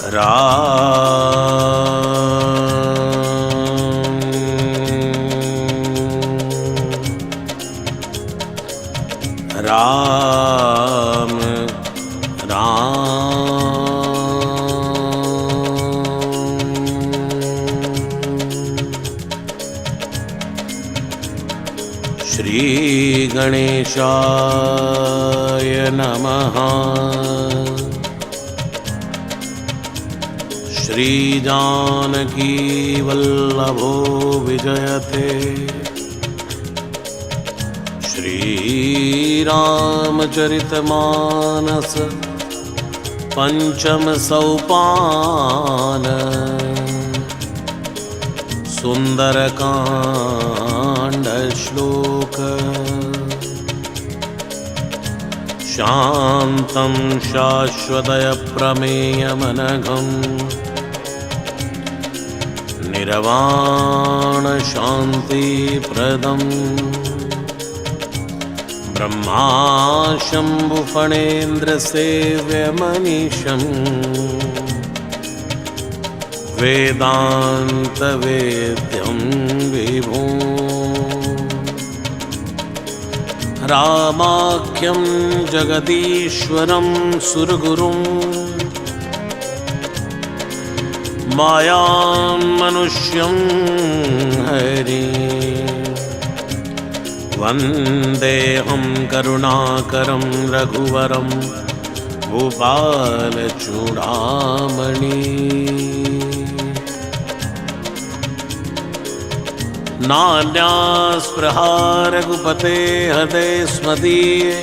राम राम श्री गणेशाय नमः। श्री जानकी वल्लभो विजयते। श्री रामचरितमानस पंचम सोपान। सुंदरकांड श्लोक। शांतं शाश्वतय प्रमेयमनघम् निर्वाण शांति प्रदम् ब्रह्मा शंभु फणेन्द्र सेव्यमनीशम् वेदांत वेद्यं विभो रामाख्यं जगदीश्वरं सुरगुरुं मायां मनुष्यं हरिं वन्देऽहं करुणाकरं रघुवरं भूपालचूडामणि। नान्यास्पृहा रघुपते हृदये स्मदीये।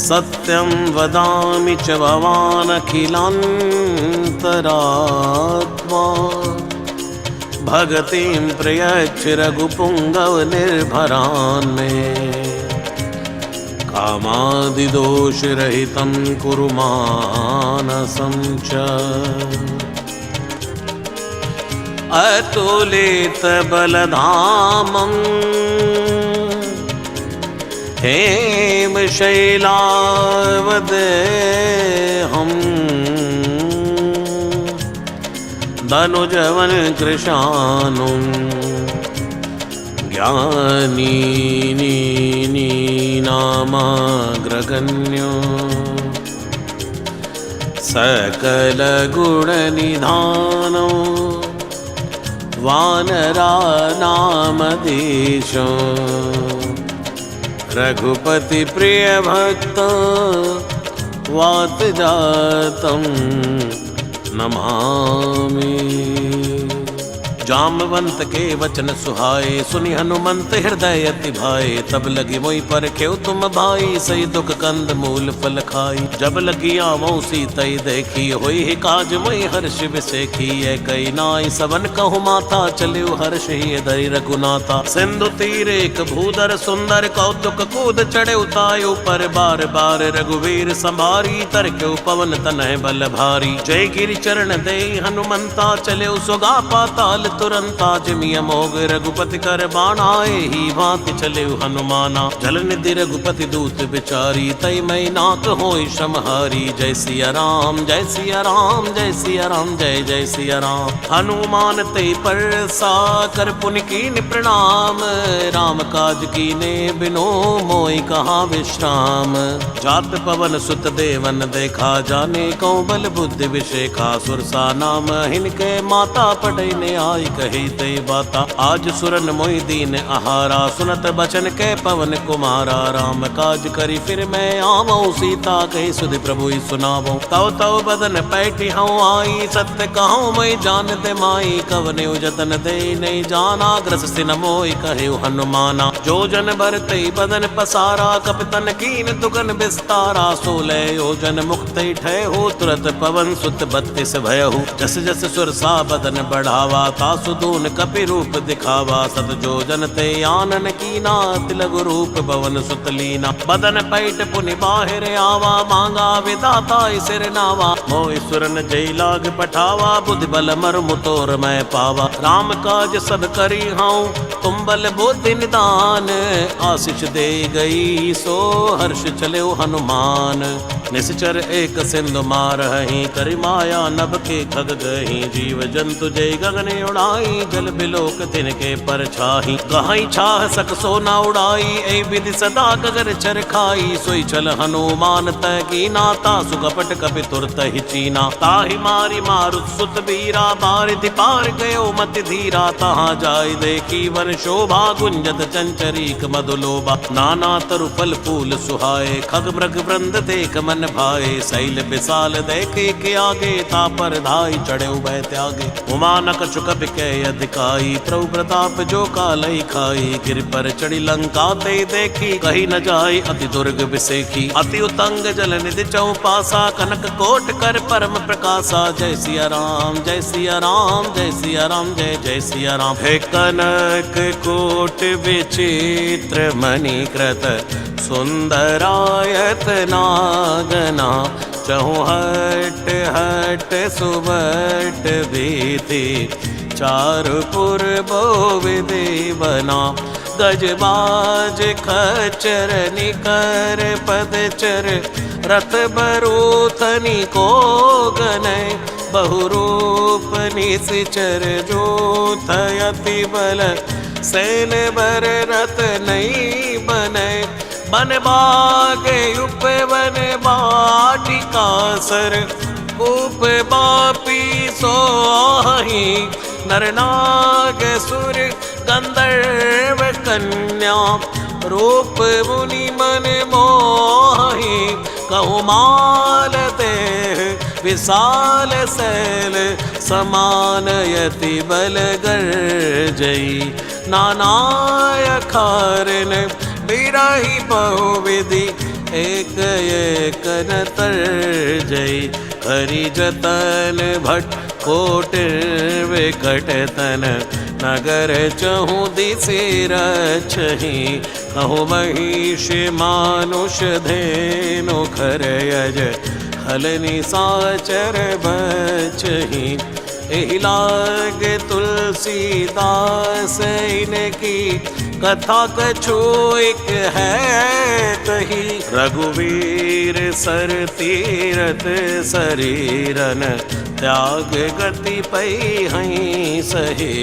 सत्यं वदामि च भवान् अखिलान्तरात्मा। भगतिं प्रयच्छ रघुपुङ्गव निर्भरान् मे। कामादिदोषरहितं कुरु मानसं च। अतुलितबलधामं हेमशैलावदेहम् धनुजवन कृशानुं ज्ञानीनामाग्रगण्यो सकलगुणनिधानो वानरानामधीशो रघुपति प्रिय भक्त वातजातं नमामि। जामवंत के वचन सुहाए सुनि हनुमंत हृदय अति भाए। तब लगी मोहि परखेउ तुम भाई सही दुख कंद मूल फल खाई। जब लगी आवो सीतई देखी होई ही काज मोहि हर्ष विसेखी। कई नाई सबन कहु माथा चलिउ हर्ष ही धरि रघुनाथा। सिंधु तीर एक भूधर सुंदर कौतुक कूद चढ़े उतायु पर बार बार रघुवीर संभारी। तरकेउ पवन तनय बल भारी। जय गिरि चरण दे हनुमंता चलिउ सुगा पाताल तुरंता। जिमिय मोग रघुपति कर बाणाए ही भांति चले हनुमाना। जल निधि रघुपति दूत बिचारी तई मई नाक होई समहारी। जय सिया राम जय सिया राम जय सिया राम जय जय सिया राम। हनुमान ते परसा कर पुनि कीन प्रणाम। राम काज कीने बिनो मोहि कहा विश्राम। जात पवन सुत देवन देखा जाने कौ बल बुद्धि विशेखा। सुरसा नाम हिनके माता पढ़ई ने आई कही तई बाता। आज सुरन मोहि दीन आहारा सुनत बचन के पवन कुमारा। राम काज करी फिर मैं आवो सीता कही सुधि प्रभु ही सुनावो। तव तव बदन पैठी हूँ आई सत्य कहूँ मैं जान दे माई। कवने जतन दे नहीं जाना ग्रस सिन मोहि कहे हनुमाना। जो जन भरते बदन पसारा कपितन कीन दुगन विस्तारा। 16 योजन मुक्त ठय हो तुरत पवन सुत 32 भयहु। जस जस सुरसा बदन बढ़ावा सुदून कपि रूप दिखावा। सत जो जनते आनन कीना तिलगु रूप भवन सुतलीना। बदन पैठ पुनि बाहिर आवा मांगा विदाता सिर नावा। मोहि सुरन जय लाग पठावा बुद्धि बल मर मुतोर मैं पावा। राम काज सब करी हूँ तुम बल बुद्धि निदान। आशीष दे गई सो हर्ष चले हनुमान। निश्चर एक सिंधु मारही करि माया नभ के खग गही। जीव जंतु जय गगन उड़ाई जल बिलोक तिनके पर छाही। कहाई छाह सक सोना उड़ाई ऐ विधि सदा गगर चर खाई। सोई चल हनुमान तय की नाता सुकपट कपि तुरत ही चीना। ताहि मारी मारुत सुत बीरा बारिधि पार गयो मति धीरा। तहाँ जाय देखी वन शोभा गुंजत चंचरीक मधुलोभा। नाना तरु फल फूल सुहाए खग मृग वृंद देख मन भाए। शैल विशाल देखे के आगे तापर धाई चढ़े उभय त्यागे। उमानक चुकप के अधिकाई प्रभु प्रताप जो कालई खाई। गिर पर चढ़ी लंका ते देखी कही न जाय अति दुर्ग विसेखी। अति उतंग जल निधि चौपासा कनक कोट कर परम प्रकाशा। जय सिया राम जय सिया राम जय सिया राम जय जय सिया राम। हे कनक कोट विचित्र मणिकृत सुंदरायत नागना। चौहट हट सुबट भीति चारुपुर बोविदे बना। गजबाज खच्चर निकर पदचर रथ बरूथनी को गनय। बहुरूप निश्चर जो थयति बल सैन बर रथ नहीं बनय। बन बाग उपवन बाटिका सर उप बापी सोही। नर नाग सुर गंधर्व कन्या रूप मुनि मन मोही। कहुमाल देह विशाल शैल समान यति बल गर्जई। नानाय खारन बिरही बहुविधि एक एक न तर्जई। हरि जतन भट कोट विकट तन नगर चहु दिशि रक्षहि। कहु महिष मानुष धेनु खर यज हल निशाचर बचहि। एहि लाग तुलसीदास इनकी कथा कछु एक है कही। रघुवीर सर तीरथ शरीरन त्याग गति पई हई सहे।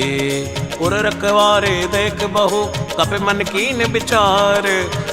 उर रखवारे देख बहु कपि मन कीन विचार।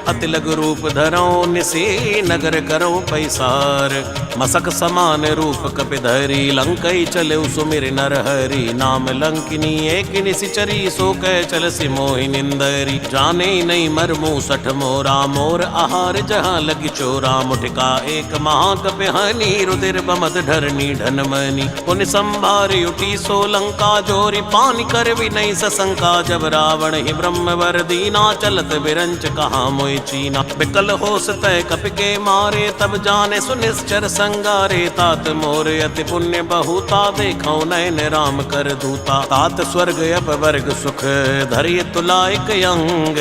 अति लघु रूप धरो निसी नगर करो पैसार। मसक समान रूप कपि धरी लंकई चले सुमिर नर हरि। नाम लंकिनी एक निशिचरी सो कह चल सी मोहि निंदरी। जाने नहीं मरमु सठ मोरा मोर आहार जहाँ लगी चोरा। मुठिका एक महाकपि हनी रुधिर बमद ढरनी ढन मनी। पुन संभारी उठी सो लंका जोरी पानी कर भी नहीं सशंका। जब रावण ही ब्रह्म वर दीना चलत बिरंच कहा मोहि चीना। बिकल होस तय कपि के मारे तब जाने सुनिश्चर संगारे। तात मोर अति पुण्य बहुता देखौ नयन राम कर दूता। तात स्वर्ग अपवर्ग सुख धरिय तुलायक अंग।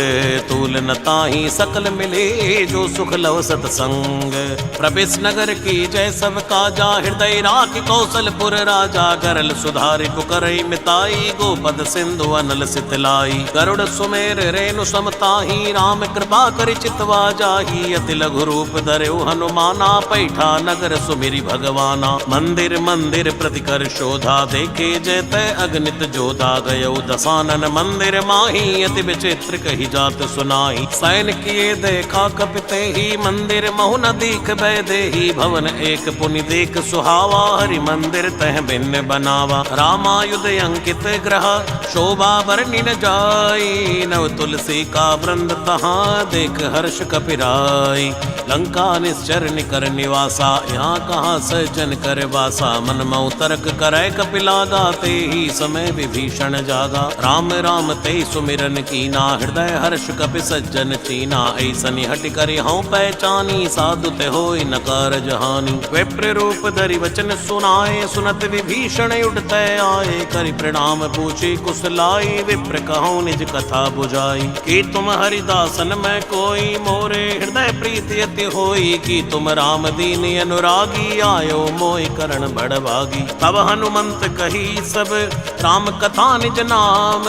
तूल न ताहि सकल मिले जो सुख लव सतसंग। प्रवेश नगर की जय सब काजा हृदय राख कौशलपुर राजा। गरल सुधारि पुकरई मिताई गोपद सिंधु अनल सितलाई। गरुड़ सुमेर रेणु समताही राम कृपा करि चितवा जाही। अति लघु रूप धर्यो हनुमाना पैठा नगर सुमिरि भगवाना। मंदिर मंदिर प्रतिकर शोधा देखे जयते अगणित जोधा। गयो दसानन मंदिर माही अति विचित्र कही जात सुनाई। सैन किए देखा कपिते ही मंदिर महु न दीख भय देही। भवन एक पुनि देख सुहावा हरि मंदिर तह भिन्न बनावा। रामायुध अंकित ग्रह शोभा वर्णि न जाई। नव तुलसी का वृंद तहाँ देख हर्ष कपिराई। लंका निश्चर निकर निवासा यहाँ कहाँ सज्जन कर वासा। मन मऊ तर्क करे कपिला गाते ही समय विभीषण जागा। राम राम ते सुमिरन कीना हृदय हर्ष कपि सज्जन चीना। ऐसनि हटि करि हऊँ पहचानी साधु ते होई न कारज हानि। विप्र रूप धरि वचन सुनाए सुहाए सुनत विभीषण उठते आए, करि प्रणाम पूछी कुशलाई, विप्र कहूँ निज कथा बुझाई। कि तुम हरिदासन में कोई, मोरे हृदय प्रीति अति होई, कि तुम राम दीन अनुरागी, आयो मोहि करण बड़भागी। तब हनुमंत कही सब राम कथा निज नाम,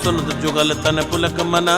सुनत जुगल तन पुलक मन,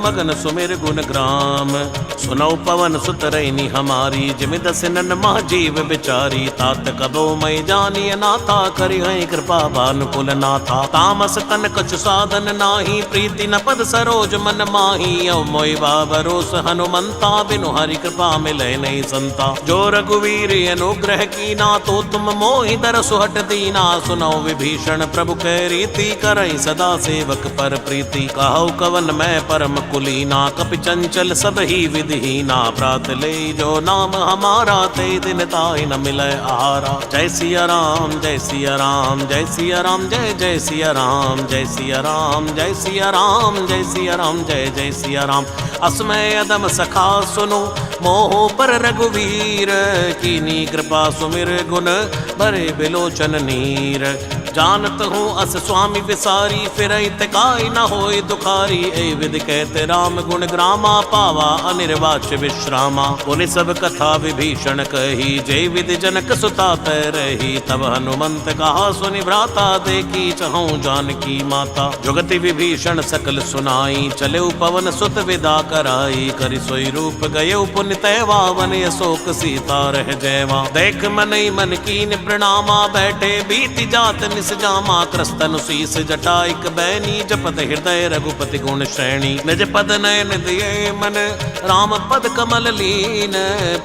मगन सुमिर गुण ग्राम। सुनौ पवन सुत रैनी हमारी, जिमि दस नन मह जीव बिचारी। तात कबो मई जानिय नाथा, करि हैं कृपा भानुकुल नाथा। तामस तन कछु साधन नाही, प्रीति न पद सरोज मन माही। अव मोहि भरोस हनुमंता, बिनु हरि कृपा मिलै नहीं संता। जो रघुवीर अनुग्रह कीना, तो तुम मोहि दरसु हट दीना। सुनौ विभीषण प्रभु कै रीति, करई सदा सेवक पर प्रीति। कहौ कवन मैं परम कुलीना, कपि चंचल सब ही विधिहीना। प्रात ले जो नाम हमारा, ते दिन ताहि न मिलै आहारा। जय सिया राम जय सिया राम, जय सिया राम जय जय सिया राम, जय सिया राम जय सिया राम, जय सिया राम जय जय सिया राम। असमय अदम सखा सुनो, मोह पर रघुवीर। कीनी कृपा सुमिर गुण, भरे बिलोचन नीर। जानत हूँ अस स्वामी विसारी, फिरई तिकाई न होय दुखारी। ए विधि कहते राम गुण ग्रामा, पावा अनिर्वाच्य विश्रामा। पुनि सब कथा विभीषण कही, जय विधि जनक सुता तै रही। तब हनुमंत कहा सुनि भ्राता, देखी चहु जानकी माता। जुगति विभीषण सकल सुनाई, चले पवन सुत विदा कराई। करि सोई रूप गये पुनि तैवा, वन अशोक सीता रह जयवा। देख मनई मन कीन प्रणामा, बैठे बीति जात निस जामा। क्रस्तन शीस जटाइक बैनी, जपत हृदय रघुपति गुण श्रेणी। निज पद नयन दिए मन, राम पद कमल लीन।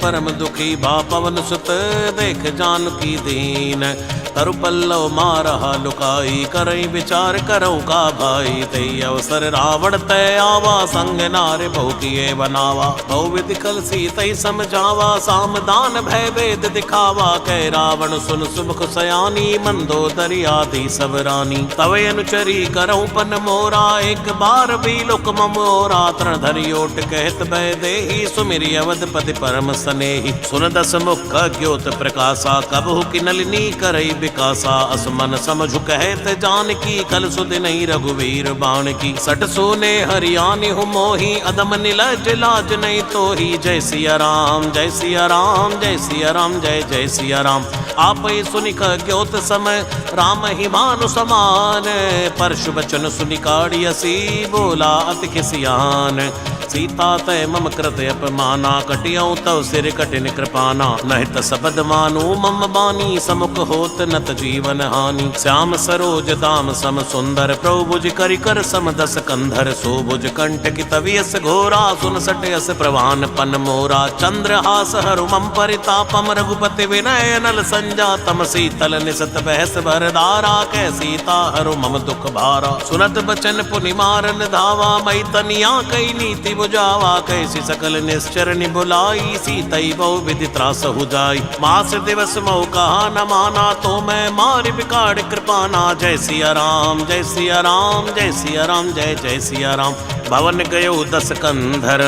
परम दुखी भा पवन सुत, देख जानकी दीन। तरु पल्लव मारहा लुकाई, करई विचार करौ का भाई। तई अवसर रावण तय आवा, संग नारे बहु किए बनावा। बहु विधि कल सीतई समझावा, सामदान भय वेद दिखावा। कह रावण सुन सुमुख सयानी, मंदोदरी आदि सब रानी। तवे अनुचरी करौ पन मोरा, एक बार भी लुक मोरा। तरण धरि ओट कहत भय देहि, सुमिरि अवधपति परम स्नेहि। सुन दस मुख ज्योत प्रकाशा, कबहु की नलिनी करई विकासा। असमन समझु कहत जानकी, कल सुदिनहि रघुवीर बाणकी। सट सोने हरियाणि हु मोहि, अदम निलज लाज नहीं तोहि। जय सिया राम जय सिया राम, जय सिया राम जय जय सिया राम। आपै सुनिक ज्योत समय, राम ही मानु समान। परशु बचन सुनि काढ़ियसी, बोला अति खिसियान। सीता तय मम कृत अपमाना, कटियौ तव सिर कठिन कृपाना। नहित सबद मानु मम बानी, समुख होत नत जीवन हानि। श्याम सरोज दाम सम सुंदर, प्रभु भुज करि कर सम दस कंधर। सो भुज कंठ की तवियस घोरा, सुन सटयस प्रवान पन मोरा। चंद्रहास हरु मम परितापम, रघुपति विनय नल संजातम। शीतल निसत बहस भरदारा, कै सीता हरु मम दुख भारा। सुनत बचन पुनि मारन धावा, मई तनिया कई नीति बुझावा। कैसी सकल निश्चर निबुलाई, सीतई बहु विधि त्रास हो जाई। मास दिवस मऊ कहा न माना, तो मैं मारि बिगाड़ कृपाना। जय सिया राम जय सिया राम, जय सिया राम जय जय सिया राम। भवन गयो दस कंधर,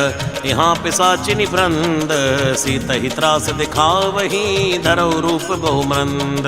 यहाँ पिशाचिनी वृंद। सीतहि त्रास दिखावही, धरौ रूप बहुमंद।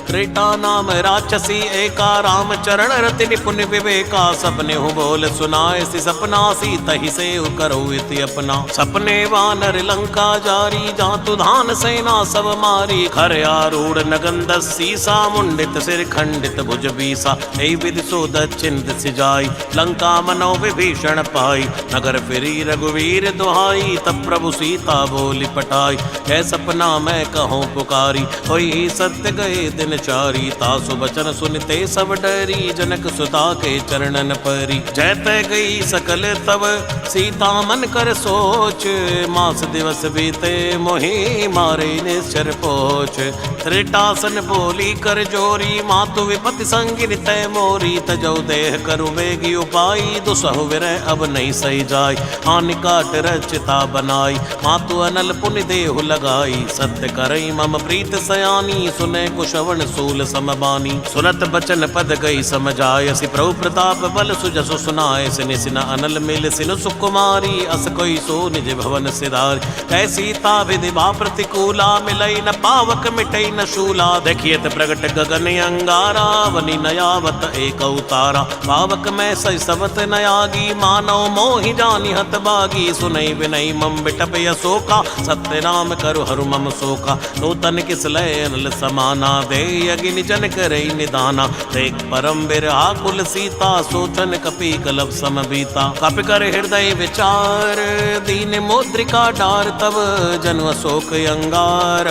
त्रेता नाम राक्षसी एका, राम चरण रति निपुण विवेका। सपने हु बोल सुनाए सि सपना, सीतहि से करो इति अपना। सपने वानर लंका जारी, जातु धान सेना सब मारी। खर आरूढ़ नगन सीसा, मुंडित सिर खंडित भुज बीसा। एहि विधि सो दक्षिण दिस जाई, लंका मनो विभीषण पाई। नगर फिरी रघुवीर दुहाई, तब प्रभु सीता बोली पटाई। कै सपना मैं कहूँ पुकारी, होई सत्य गए दिन चारी। तासु बचन सुनते सब डरी, जनक सुता के चरणन परी। जैते गई सकल तब सीता मन कर सोच, मास दिवस बीते मोहि मारे निश्चर पोच। त्रिटासन बोली कर जोरी, मातु विपति संगिन तय मोरी। तजौ देह करु वेगी उपाई, दुसहु विरह अब नहीं सही जाय। हानि काट रचिता बनाई, मातु अनल पुनि देहु लगाई। सत्य करई मम प्रीत सयानी, सुने कुशवन सूल समबानी। सुनत बचन पद गई समझाय, सि प्रभु प्रताप बल सुजसु सुनाय। सिन सिन अनल मिल सिन सुकुमारी, अस कोई सो निज भवन सिधार। कैसी ता विधि बा प्रतिकूला, मिलई न पावक मिटई न शूला। देखियत प्रगट गगन अंगारा, वनि नयावत एक उतारा। पावक में सई सबत नयागी, मानव मोहि जानि हत बागी। सुनई विनई मम बिटप यशोका, सत्य नाम करु हरु मम शोका। नूतन किस लय अनल समाना, दे अगिन जन करई निदाना। देख परम बिरहा कुल सीता, सोचन कपि कलप सम बीता। कपि कर हृदय विचार, दीन मुद्रिका डार। तब जन अशोक अंगार,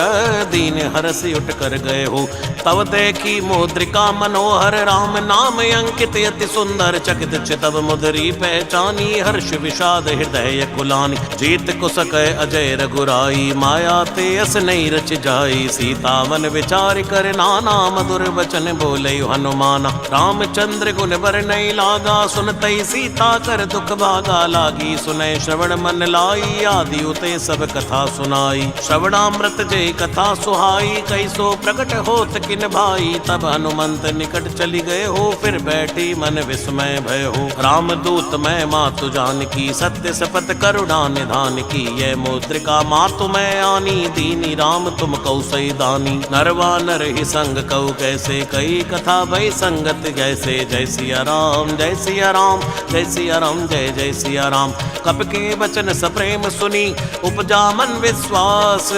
दीन हरस उठ कर गए हो। तब देखी मुद्रिका मनोहर, राम नाम अंकित अति सुंदर। चकित चितव मुदरी पहचानी, हर्ष विषाद हृदय कुलानी। जीत कुसक अजय रघुराई, माया ते अस नहीं रच जाई। सीता मन विचार कर नाना, मधुर वचन बोले हनुमाना। रामचंद्र गुण बर नहीं लागा, सुनतई सीता कर दुख भागा। लागी सुनय श्रवण मन लाई, आदि उते सब कथा सुनाई। श्रवणामृत जय कथा सुहाई, कैसो प्रकट होत किन भाई। तब हनुमंत निकट चली गए हो, फिर बैठी मन विस्मय भय हो। रामदूत मैं मातु जानकी, सत्य शपथ करुणा निधान की। ये मुद्रिका मातु मैं आनी, दीनी राम तुम कौ सही दानी। नरवा नर ही संग कऊ कैसे, कई कथा भई संगत जैसे। जय सिया राम जय सिया राम, जय सिया राम जय जय सिया राम। कप के वचन सप्रेम सुनी, उपजा मन विश्वास।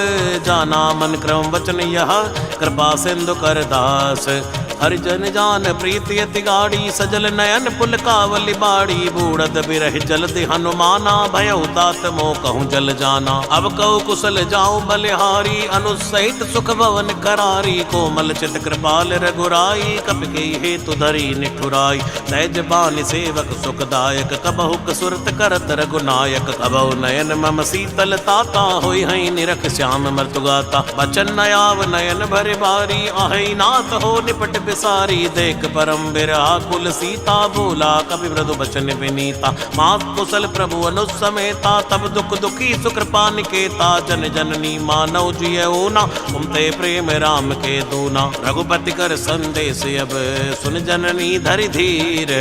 जाना मन क्रम वचन यह, कृपा सिंधु कर दास। हरिजन जान प्रीति अति गाड़ी, सजल नयन पुल कावली बाड़ी। बूढ़द बिरह जलदि हनुमाना, भयउ तात मोह कहूँ जल जाना। अब कहु कुशल जाऊं बलिहारी, अनुसहित सुख भवन करारी। कोमल चित कृपाल रघुराई, कपि के हेतु धरी निठुराई। सहज बानी सेवक सुखदायक, कबहु सुरत करत रघुनायक। कबहु नयन मम शीतल ताता, होई हई निरख श्याम मृतुगाता। बचन नयाव नयन भर बारी, आहई नाथ हो निपट बिसारी। देख परम बिरहा कुल सीता, बोला कपि मृदु बचन विनीता। मात कुशल प्रभु अनुसमेता, तब दुख दुखी सुकृपा निकेता। जन जननी मानव जियऊ ना, उमते प्रेम राम के दूना। रघुपति कर संदेश अब, सुन जननी धरि धीर।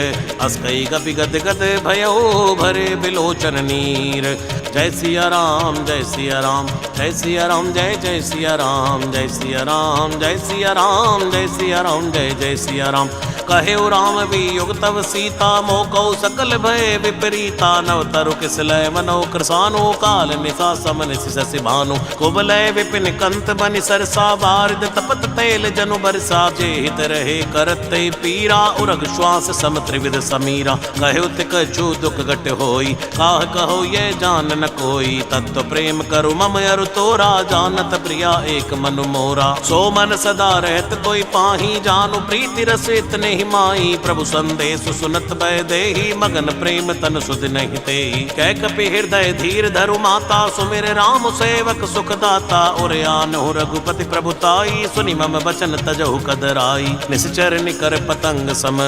अस कई कपि गद गद भयो, भरे बिलोचन नीर। जय सिया राम जय सिया राम, जय सिया राम जय जय सिया राम। जय सिया राम जय सिया राम, जय सिया राम जय जय सिया राम। कहे राम वियोग तव सीता, मोकौ सकल भय विपरीता। नव तरु किस लय मनो कृसानो, काल निशा समन शशि भानु। कुबलय विपिन कंत बनि सरसा, बारिद तपत तैल जनु बरसा। जे हित रहे करत पीरा, उरग श्वास सम त्रिविध समीरा। कहे तिक छू दुख घट होई, काह कहो ये जान न कोई। तत्व प्रेम करु मम अरु तोरा, जानत प्रिया एक मनु मोरा। सो मन सदा रहत कोई पाही, जानु प्रीति रस इतने ही माई। प्रभु संदेश सुनत भय देहि, मगन प्रेम तन सुध नहीं तेहि। कह कपि हृदय धीर धरु माता, सुमिर राम सेवक सुखदाता। और आनहु रघुपति प्रभुताई, सुनि मम वचन तजहु कदराई। निश्चर निकर पतंग सम,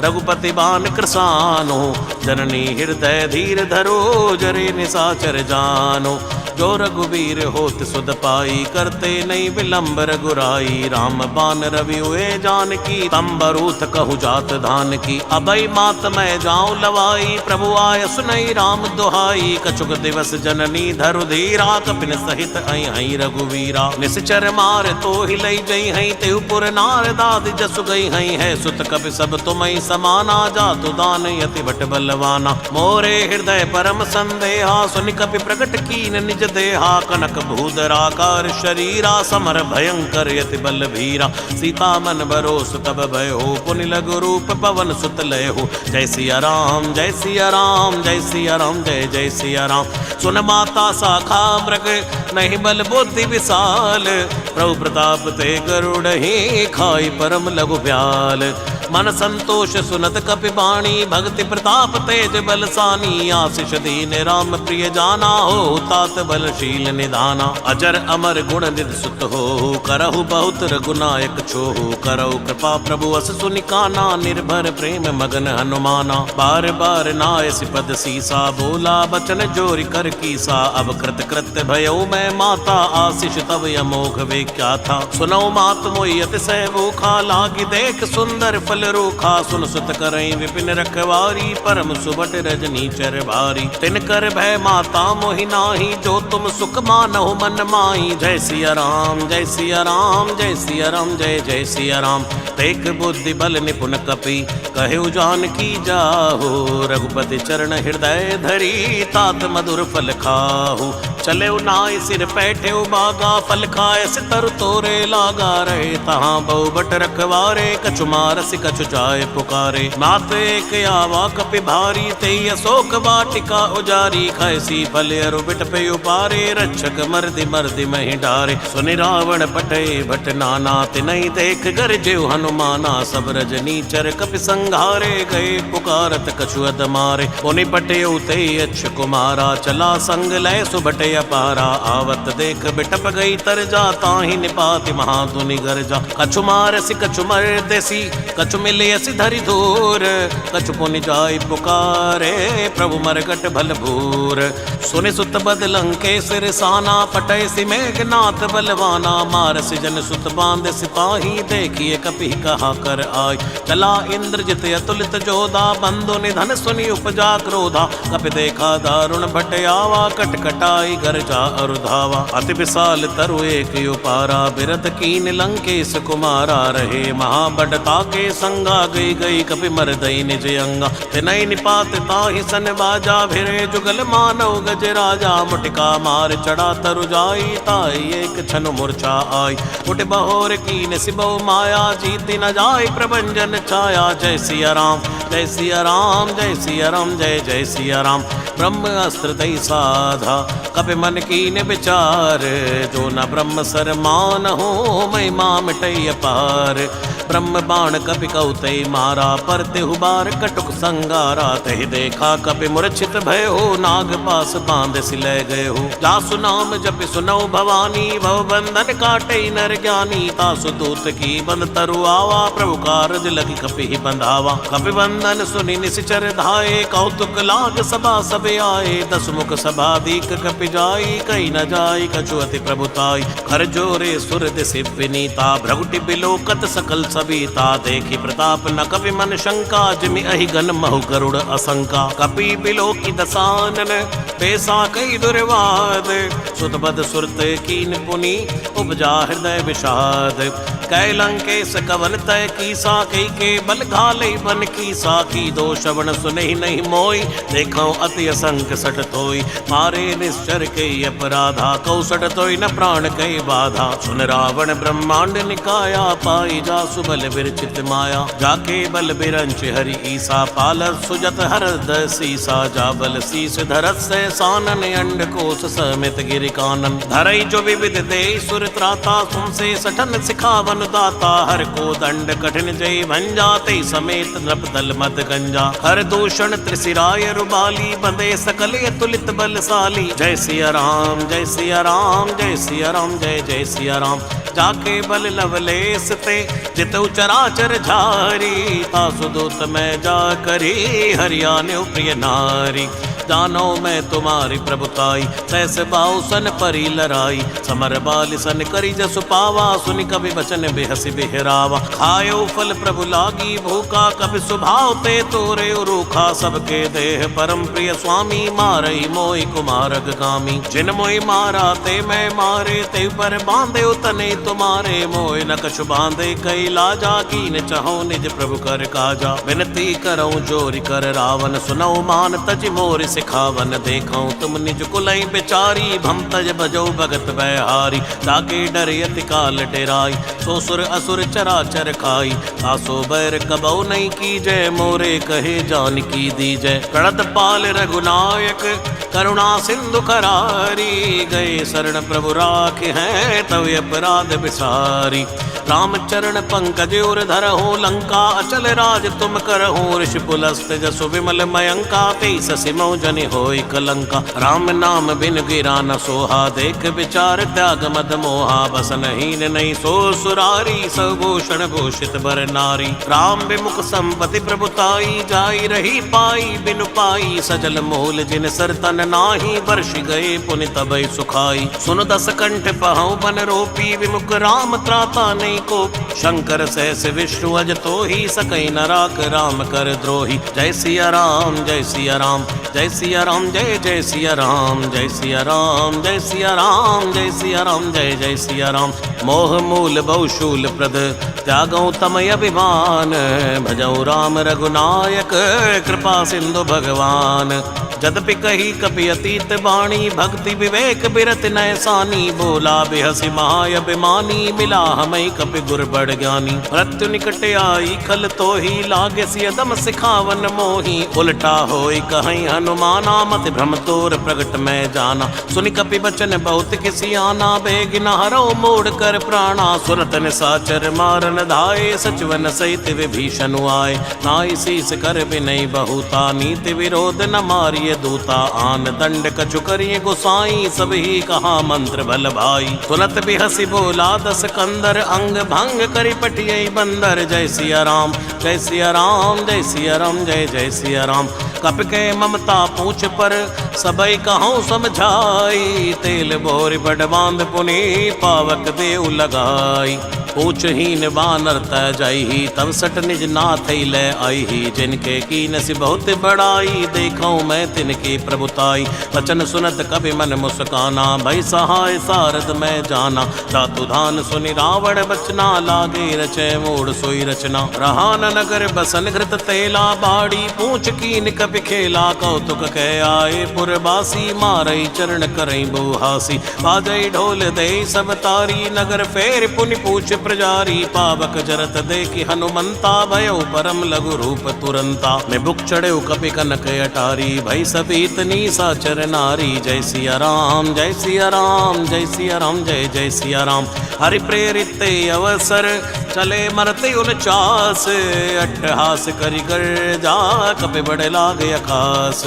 रघुपति बान कृसानो। जननी हृदय धीर धरो, जरे निशाचर जानो। जो रघुवीर होत सुध पाई, करते नहीं विलंब रघुराई। राम बान रवि हुए जानकी, तंबरूथ कहु जात धान की। अभय मात मैं जाऊं लवाई, प्रभु आय सुनई राम दुहाई। कछुक दिवस जननी धरु धीरा, कपिन सहित आई हई रघुवीरा। निश्चर मार तो हिलई जई हई, तेहुपुर नार दाद जसु गई हई। है सुत कपि सब तुमई समाना, जातु दान यति भट बलवाना। मोरे हृदय परम संदेहा, सुनि कपि प्रकट कीन निज देहा। कनक भूधराकार शरीरा, समर भयंकर यति बल भीरा। सीता मन भरोस तब भय हो, पुनि लघु रूप पवन सुत लय हो। जय सिया राम जय सिया राम, जय सिया राम जय जय सिया राम। सुन माता शाखा मृग, नहीं बल बुद्धि विशाल। प्रभु प्रताप ते गरुड़ ही, खाई परम लघु ब्याल। मन संतोष सुनत कपि बाणी, भक्ति प्रताप तेज बलसानी। आशीष दीन राम प्रिय जाना, हो तात बलशील निधाना। अजर अमर गुण निधि सुत हो, करहु बहुत रघुनायक छोहु। करहु कृपा प्रभु अस सुनिकाना, निर्भर प्रेम मगन हनुमाना। बार बार नाय सिपद सीसा, बोला बचन जोरि कर कीसा। अब कृत कृत्य भयो मैं माता, आशीष तब अमोघ वे क्या था। सुनौ मात मोहि अतिशय भूखा, लागी देख सुंदर फल रूखा। सुन सुत करई विपिन रखवारी, परम सुबट रजनी चर भारी। तिन कर भय माता मोहि नाही, जो तुम सुख मानहु मन माही। जय सिया राम जय सिया राम, जय सिया राम जय जय सिया राम। तेक बुद्धि बल निपुण कपि, कहु जानकी जाहु। रघुपति चरण हृदय धरी, तात मधुर फल खाहु। चले नाय सिर पैठे बागा, फल खाए से तरु तोरे लागा। रहे तहाँ बहु बट रखवारे, कछु मारसी कछु जाय पुकारे। मात एक आवा कपि भारी, तेई अशोक वाटिका उजारी। खैसी फल अरु बिट पे उपारे, रक्षक मर्दि मर्दि महि डारे। सुनि रावण पटे भट नाना, तिनहि देख गरजेउ हनुमाना। सब रजनी चर कपि संघारे, गए पुकारत कछु अद मारे। पुनि पटेउ तेई अच्छ कुमारा, चला संग लय सुबटे अपारा। आवत देख बिटप गई तरजा, ताहि निपाति महाधुनि गरजा। कछु मारसी कछु मर्देसी, कछु मिलियसि धरि धूर। कछु पुनि जाय पुकारे, प्रभु मरगट भल भूर। सुनि सुत बद लंकेश रिसाना, पटैसि मेघनाथ बलवाना। मारसि जन सुत बांध सिपाही, देखिए कपि कहा कर आय। चला इंद्रजित अतुलित जोधा, बंधु निधन सुनि उपजा क्रोधा। कपि देखा दारुण भट आवा, कटकटाई गरजा अरु धावा। अति विशाल तरु एक उपारा, बिरध कीन लंकेश कुमारा। रहे महाबड़ता के संगा, गई गई कपि मरदई निज अंगा। तिनहि निपात ताहि सन बाजा, भिरे जुगल मानव गज राजा। मुटिका मार चढ़ा तरु जाई, ताई एक छन मूर्छा आई। उठ बहोर कीन सिबौ माया, जीति न जाय प्रभंजन छाया। जय सिया राम जय सिया राम, जय सिया राम जय जय सिया राम। ब्रह्म अस्त्र दई साधा, कपि मन कीन विचार। जो न ब्रह्म सर मान हो, महिमा मिटई अपार। ब्रह्म बाण कपि कौतई मारा, परते हुबार कटुक संगारा। तहि देखा कपि मूर्छित भय हो, नाग पास बांध सिले गए हो। जासु नाम जपि सुनौ भवानी, भव बंधन काटई नर ज्ञानी। तासु दूत की बंध तरु आवा, प्रभु कारज लगी कपि ही बंधावा। कपि बंधन सुनि निशिचर धाये, कौतुक लाग सभा सब आए। दस मुख सभा दीक कपि जाई, कही न जाई कछु अति प्रभुताई। कर जोरे सुर दिसि विनीता, भ्रगुटि बिलोकत सकल सबीता। देखी प्रताप न कपि मन शंका, जिमि अहि गन महु गरुड़ असंका। कपि बिलोकी दसानन, पेसा कई दुर्वाद। सुत बद सुरत कीन पुनि, उपजा हृदय विषाद। कै लंकेश कवन तय कीसा, कई के बल घाले बन कीसा। की दो श्रवण सुनहि नहीं मोई, देखौ अति असंख सट तोई। मारे निश्चर के अपराधा, कौसट तोई न प्राण कई बाधा। सुन रावण ब्रह्मांड निकाया, पाई जासु बल विरचित माया। जाके बल बिरंच हरि ईसा, पालत सुजत हरद सीसा। जा बल शीस धरत से सानन, अंड कोश समित गिरि कानन। धरई जो विविध दे सुर त्राता, तुमसे सठन सिखावन दाता। हर को दंड कठिन जय भंजा, ते समेत नृप दल मद गंजा। हर दूषण त्रिशिराय रुबाली, बंदे सकल अतुलित बलशाली। जय सिया राम जय सिया राम, जय सिया राम जय जय सिया राम। जाके बल लवलेस ते, जितु चराचर झारी। तासु दूत मैं जा करी, हरियाण्यो प्रिय नारी। जानो मैं तुम्हारी प्रभुताई, सहस बाहु सन परी लराई। समर बाल सन करी जसु पावा, सुनि कवि बचन बेहसी बिहरावा। खायो फल प्रभु लागी भूखा, कवि सुभाव ते तोरे रूखा। सबके देह परम प्रिय स्वामी, मारई मोहि कुमारग गामी। जिन मोहि मारा ते मैं मारे, ते पर बांधे तने तुम्हारे। मोहि न कछु बांधे कई लाजा, कीन चहो निज प्रभु कर काजा। विनती करऊं जोरि कर रावण, सुनौ मान तज मोर सिखावन। देखऊं तुम निज कुलई बेचारी, भम तज भजो भगत बैहारी। ताके डर यति काल डेराई, सो सुर असुर चराचर खाई। आसो बैर कबौ नहीं की जय, मोरे कहे जानकी दीजय। प्रणत पाल रघुनायक, करुणा सिंधु करारी। गए शरण प्रभु राख हैं, तव अपराध विसारी। राम चरण पंकज उर धरहु लंका अचल राज तुम करहु ऋषि पुलस्त जसु विमल मयंका तेईस सिमौ जनि होई कलंका राम नाम बिन गिरा न सोहा देख विचार त्याग मद मोहा बसन हीन नहीं सो सुरारी सभूषण भूषित बर नारी राम विमुख संपत्ति प्रभुताई जाई रही पाई बिनु पाई सजल मूल जिन सरतन नाही वर्ष गए पुनि तबई सुखाई सुन दस कंठ पहु बन रोपी विमुख राम त्राता नहीं को शंकर सहस विष्णु अज तो ही सकई न राख राम कर द्रोही जय सिया राम जय सिया राम जय सिया राम जय जय सिया राम जय सिया राम जय सिया राम जय सिया राम जय जय सिया राम मोह मूल बहुशूल प्रद त्यागौ तमय अभिमान भजौ राम रघुनायक कृपा सिंधु भगवान जदपि कही कपि अतीत बाणी भक्ति विवेक बिरत नयसानी बोला बेहसी महाअभिमानी मिला हमें कपि गुर बड़ ज्ञानी मृत्यु निकट आई खल तो ही लागे सियदम सिखावन मोही उल्टा होई कहीं हनुमाना मत भ्रम तोर प्रगट में जाना सुनि कपि बचन बहुत किसी आना बेग न हरो मोड़ कर प्राणा सुरत निसाचर मारन धाये सचवन सहित विभीषण आए नाई शीस कर बिनई बहुता नीति विरोध न मारिय दूता आन दंड कछु करिए गोसाई सब ही कहा मंत्र बल भाई तुरत भी हसी बोला दस कंदर अंग भंग करी पटियई बंदर जय सिया राम जय सिया राम जय सिया राम जय जय सिया राम कप के ममता पूछ पर सबई कहूँ समझाई तेल बोर बड़ बांध पुनि पावक देव लगाई पूछहीन बानर तय जाई तब सट निज नाथ ले आई ही जिनके कीन सी बहुत बड़ाई देखूं मैं तिनकी प्रभुताई वचन सुनत कभी मन मुस्काना भई सहाय सारद में जाना धातु धान सुनि रावण बचना लागे रचे मूड सोई रचना रहान नगर बसन घृत तेला बाड़ी पूछ कीन कभी खेला कौतुक कह आए पुरबासी मारई चरण करई बुहासी बाजई ढोल दे सब तारी नगर फेर पुनि पूछ प्रजारी पावक जरत देखी हनुमंता भयो परम लघु रूप तुरंता में बुक चढ़े कपि कनक अटारी भई सबीतनी साचर नारी जय सिया राम जय सिया राम जय सिया राम जय जय सिया राम हरि प्रेरित अवसर चले मरते उनचास अट्ठहास करि कर जा कपि बड़े लागे अखास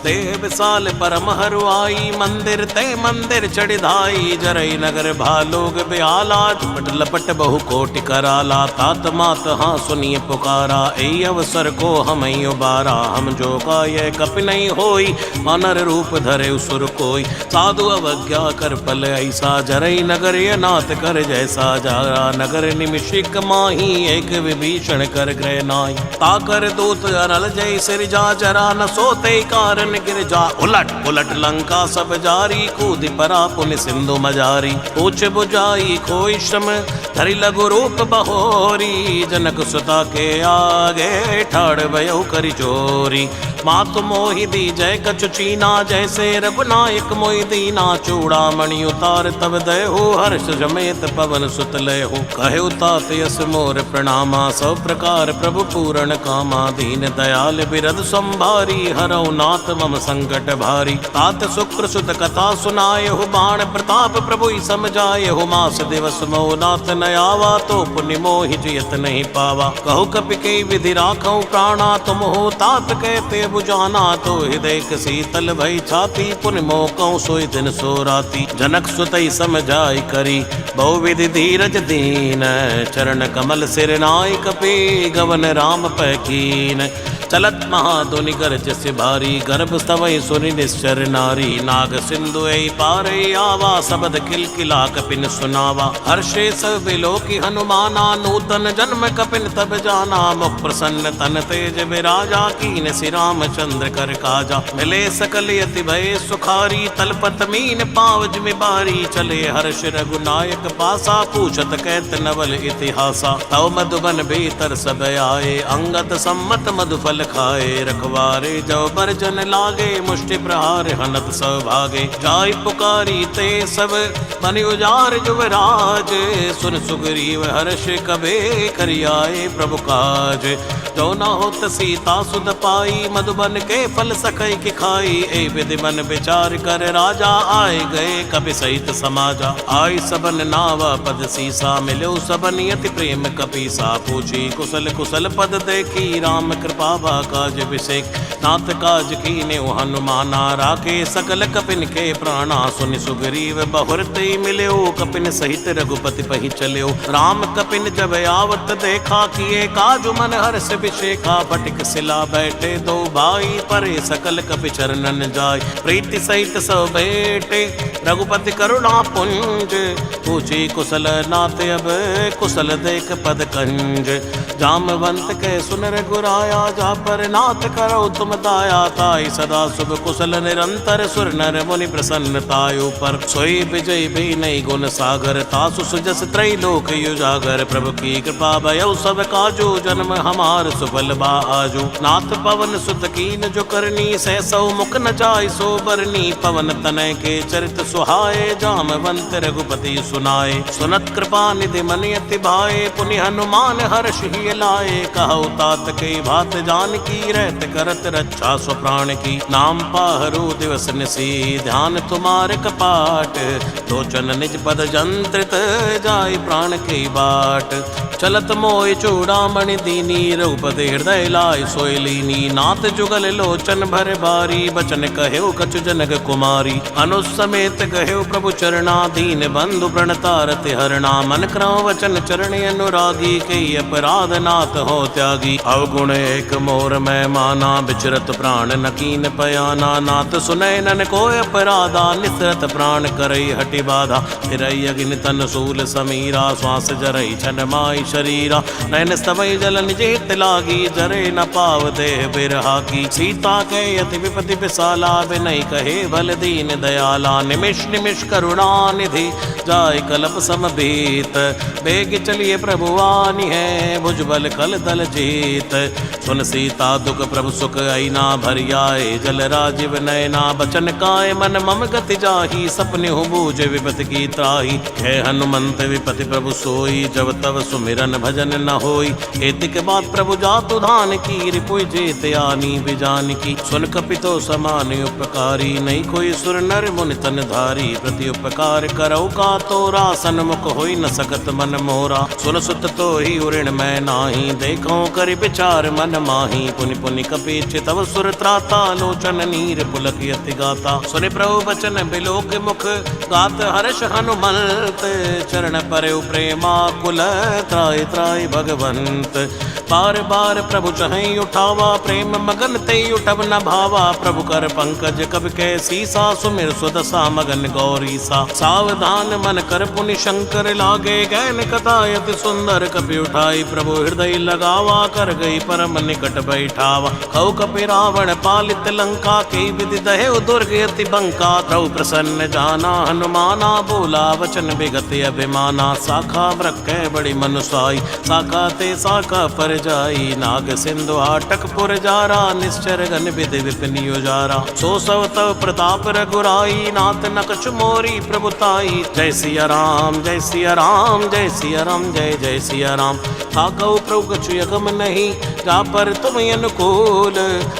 देव विशाल परम हरुआई मंदिर ते मंदिर चढ़िधाई जरई नगर भालोग ब्याला झपट लपट बहु कोटि कराला तात मात हाँ सुनिए पुकारा ए अवसर को हम उबारा हम जो का ये कपि नहीं होई वानर रूप धरे उसुर कोई साधु अवज्ञा कर पल ऐसा जरई नगर ये नाथ कर जैसा जारा नगर निमिषिक माही एक विभीषण कर ग्रह नाई ताकर दूत अनल जय सिर जा जरा न सोते कारण गिर जा उलट उलट लंका सब जारी कूद परा पुनि सिंधु मजारी पूछ बुझाई खोई श्रम धरि लघु रूप बहोरी जनक सुता के आगे ठाड़ भयो करि चोरी मातु मोहि दी जय कछु चीना जैसे रघुनायक मोहि दीना चूड़ा मणि उतार तब दयो हर्ष जमेत पवन सुत लयो कहे तात यस मोर प्रणामा सब प्रकार प्रभु पूरण कामा दीन दयाल बिरद संभारी हरौ नाथ मम संकट भारी तात शुक्र सुत कथा सुनाय हो बाण प्रताप प्रभु समझाए हो मास दिवस मोह नाथ न आवा तो पुण्य मोहि जियत नहीं पावा कहो कपि के विधि राखौ प्राणा तुम हो तात कहते बुझाना तो हृदय शीतल भई छाती पुण्य मोह कहूँ सोई दिन सो राती जनक सुतई समझाई करी बहु विधि धीरज दीन चरण कमल सिर नाय कपि गवन राम पैकीन चलत महाधुनि गर्ज से भारी गर्भ स्तवई सुनि निश्चर नारी नाग सिंधु पारे आवा शबद किलकिला कपिन सुनावा हर्षे सब बिलो की हनुमाना नूतन जन्म कपिन तब जाना मुख प्रसन्न तन तेज विराजा कीन श्री रामचंद्र कर काजा मिले सकल यति भय सुखारी तलपत मीन पावज में बारी चले हर्ष रघुनायक पासा पूछत कहत नवल इतिहासा तव मधुबन भीतर सब आए अंगत सम्मत मधुफल खाए रखवारे जो बरजन लागे मुष्टि प्रहार हनत सौभागे जाय पुकारी ते सब बनि उजार युवराज सुन सुग्रीव हर्ष कबे करियाए प्रभु काज। जो न होत सीता सुध पाई मधुबन के फल सकई की खाई। ए विधि मन विचार कर राजा आए गए कपि सहित समाजा। आई सबन नावा पद सीसा मिलो सबन यति प्रेम कपीसा। पूछी कुशल कुशल पद देखी राम कृपा भा काज विषेक। नाथ काज कीने हनुमाना राखे सकल कपिन के प्राणा। सुनि सुग्रीव बहुरते मिल्यो कपिन सहित रघुपति पहि चल्यो। राम कपिन जब आवत देखा किए काजु मन हर्ष विशेखा। फटिक सिला बैठे दो भाई परे सकल कपि चरणन जाय। प्रीति सहित सब बैठे रघुपति करुणा पुंज। पूछी कुशल नाथ अब कुशल देख पद कंज। जामवंत के सुन रघुराया जा पर नाथ करो तुम दाया। ताई सदा शुभ कुशल निरंतर सुर नर मुनि प्रसन्नतायु पर। सोई विजय भी नहीं गुण सागर तासु सुजस त्रैलोक युजागर। प्रभु की कृपा भयउ सब काजू जन्म हमार सुफल बाजू। नाथ पवन सुत कीन जो करनी सहसौ मुख न जाय सो बरनी। पवन तनय के चरित सुहाए जामवंत रघुपति सुनाए। सुनत कृपा निधि मन अति भाए पुनि हनुमान हर्ष ही लाए। कहु तात के भात जान की रहत करत रक्षा स्वप्राण की। नाम पाहरु दिवस निसी ध्यान तुम्हारे कपाट। लोचन निज पद जंत्रित जाय प्राण के बाट। चलत मोय चूड़ामणि दीनी रघुपति हृदय लाय सोय लीनी। नाथ जुगल लोचन भर बारी बचन कहेउ कछु जनक कुमारी। अनुज समेत कहेउ प्रभु चरणा दीन बंधु प्रणतारति हरणा। मन क्रम वचन चरण अनुरागी कई अपराध नाथ हो त्यागी। अवगुण एक मोर मैं माना विचरत प्राण नकीन पयाना। नाथ सुनय नन को अपराधा निसरत प्राण करई हटि बाधा। फिरई अग्नि तन सूल समीरा श्वास जरई छन माई शरीरा। नैन स्तवई जल निज हित लागी जरे न पाव देह बिरहा की। सीता के यति विपति विशाला विनय कहे भल दीन दयाला। निमिष निमिष करुणा निधि जाय कलप समभीत। बेग चलिए प्रभु आनी है भुजबल कल दल जीत। सुन सीता दुख प्रभु सुख आईना भरियाए जल राजीव नयना। बचन काय मन मम गति जाही सपने हो बूझ विपति की त्राही। है हनुमंत विपति प्रभु सोई जब तब सुमिरन भजन न होई। एतिक बात प्रभु जातु धान की रिपुय जेत आनी बिजान की। सुन कपितो समान उपकारी नहीं कोई सुर नर मुनि तन धारी। प्रति उपकार करौ का तोरा सन्मुख होई न सकत मन मोरा। सुन सुत तो ही उऋण मैं नाही देखो करि विचार मन माही। पुनि पुनि कपि तव सुर त्राता लोचन नीर पुलक यति गाता। सुनि प्रभु बचन बिलोक मुख गात हर्ष हनुमंत। चरण परौ प्रेमा कुल त्राय त्राय भगवंत। बार बार प्रभु चहई उठावा प्रेम मगन ते उठब न भावा। प्रभु कर पंकज कब के सीसा सुमिर सुदशा मगन गौरी सा। सावधान मन कर पुनि शंकर लागे गैन कथा यति सुंदर। कपि उठाई प्रभु हृदय लगावा कर गई परम निकट बैठावा। कौ कपि रावण पालित लंका के विधि दहे दुर्ग यति बंका। प्रभु प्रसन्न जाना हनुमाना बोला वचन विगत अभिमाना। साखा ब्रख बड़ी मनुसाई साखा ते साखा पर जाई। नाग सिंधु हाटक पुर जारा निश्चर गन विधि विपिन युजारा। सो सव तव प्रताप रघुराई नाथ न कछु मोरी प्रभुताई। जय सिया राम जय सिया राम जय सिया राम जय जय सिया राम। थाकौ प्रभु कछु यगम नहीं जा पर तुम अनुकूल।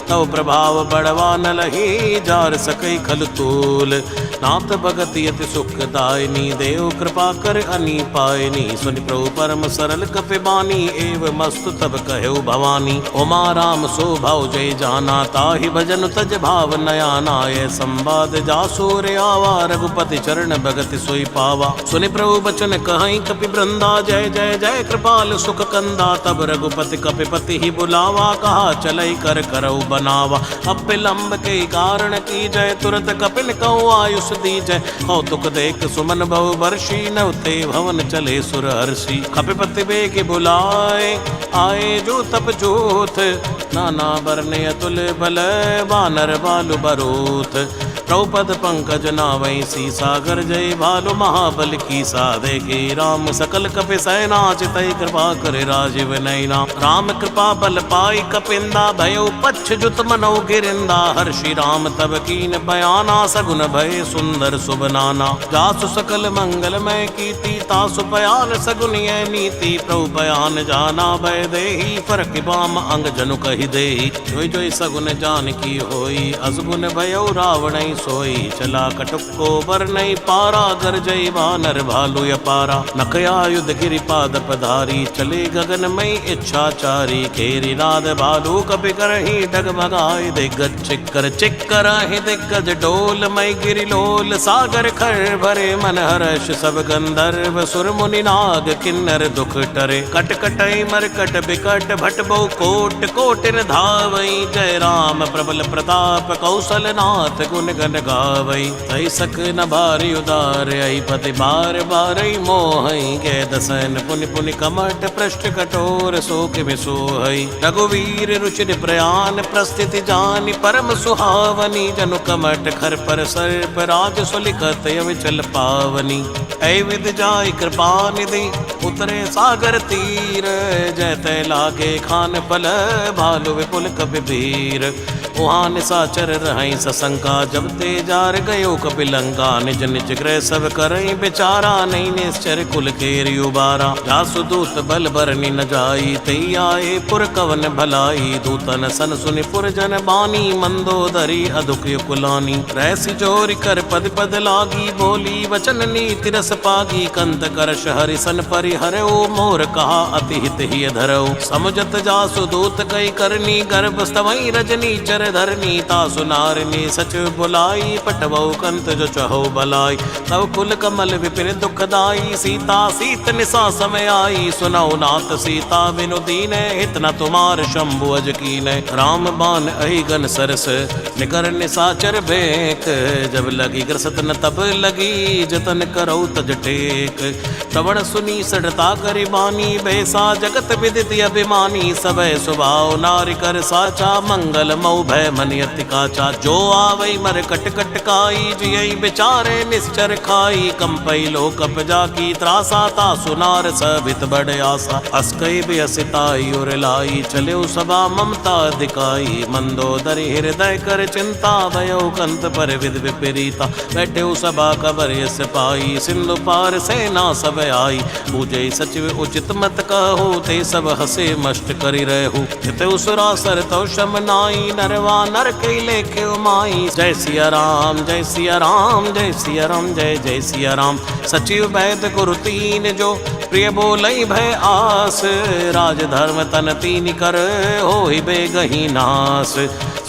तव प्रभाव बड़वा न लही जार सकई खल तूल। नाथ भगत यति सुखदायनी देव कृपा कर अनी पायनी। सुनि प्रभु परम सरल कपि बानी एव मस्तु तब कहु भवानी। उमा राम सो भाव जय जाना ताहि भजन तज भाव नयाना। ये संवाद जासूर आवा रघुपति चरण भगति सोई पावा। सुनि प्रभु बचन कहीं कपि वृंदा जय जय जय कृपाल सुख कंदा। तब रघुपति कपिपति ही बुलावा कहा चलई कर करऊ बनावा। अब विलंब के कारण की जय तुरत कपिन कहूँ आयुष दी जय। कौतुक देख सुमन बहु वर्षी नवते भवन चले सुर हर्षि। कपिपति बेग बुलाए आए जो तप जोत। नाना बरने अतुल बल वानर बालु बरोथ। द्रौपद पंकज नावई सी सागर जय भालु महाबल की सा देखे राम सकल कपि सैना चितई कृपा करे राजीव नैना राम कृपा बल पाई कपिंदा भयो पच्छ जुत मनो गिरिंदा हर्षि राम तब कीन बयाना सगुन भय सुंदर शुभ नाना जासु सकल मंगलमय कीर्ति तासु बयान सगुन यह नीति प्रभु बयान जाना भय देहि फरक बाम अंग जनु कहि देहि जोई जोई सगुन जान की होई अजगुन भयो रावण सोई चला कटुको बर नहीं पारा गर जय वानर भालु अपारा नखया युद्ध गिरिपाद पधारी चले गगन मई इच्छाचारी खेरी नाद भालू कपि करहि डगमगाए दिग्गज चिक्कर चिक्कर है दिग्गज डोल मई गिरिलोल सागर खर भरे मन हर्ष सब गंधर्व सुर मुनि नाग किन्नर दुख टरे कट कटई मरकट बिकट भट बहु कोट कोटिन धावई जय राम प्रबल प्रताप कौशल नाथ गुण गन गावई तई सक न भारी उदार आई पति बार बार मोहई गे दसन पुनि पुनि कमट पृष्ठ कठोर शोक विसोहई रघुवीर रुचिर प्रयान प्रस्थिति जानि परम सुहावनी जनु कमट खर पर सर्प राज सुलिखत अविचल पावनी ऐ विद जाय कृपा निधि उतरे सागर तीर जय तय लागे खान पल भालु विपुल कपिवीर वहाँ निशाचर रहई सशंका जब ते जार गयो कपिलंका निज निज ग्रह सब करई बेचारा नहीं निश्चर कुल केरि उबारा जासु दूत बल बरनी न जाई तई आए पुर कवन भलाई दूतन सन सुनि पुर जन बानी मंदोदरी अदुक कुलानी रहसी जोर कर पद पद लागी बोली वचन नीति रस पागी कंत करश हरिसन परिहरो मोर कहा अति हित ही धरो समुझत जासु दूत कई करनी गर्भ स्तवई रजनी चर धरनी तासु नारिनी सच बुलाई पटवौ कंत जो चहो बलाई तव कुल कमल विपिन दुखदाई सीता सीत निशा समय आई सुनौ नाथ सीता बिनु दीन हित न तुमार शंभु अज कीन राम बान अहि गन सरस निकर निशाचर भेक जब लगी ग्रसत न तब लगी जतन करो तज टेक श्रवण सुनी सड़ता करि बानी बैसा जगत विदित अभिमानी सबय स्वभाव नारि कर साचा मंगल मऊ भय मन अति काचा जो आवई मर कट कट काई जियई बेचारे निश्चर खाई कंपई लोक अपजा की त्रासा ता सुनार सबित बड़ आशा अस्कई बेअसिताई और लाई चले सभा ममता दिखाई मंदोदरी हृदय कर चिंता भयो कंत पर विद विपरीता बैठे सभा कबर यस पाई सिंधु पार सेना सब आई पूजे सचिव उचित मत कहो ते सब हसे मष्ट करि रहु हित उसुरा सर तो शम नाई नरवा नर के लेखे उमाई जय सिया राम जय सिया राम जय सिया राम जय जय सिया राम सचिव वैद गुरु तीन जो प्रिय बोलई भय आस राज धर्म तन तीन कर होई बेगही नास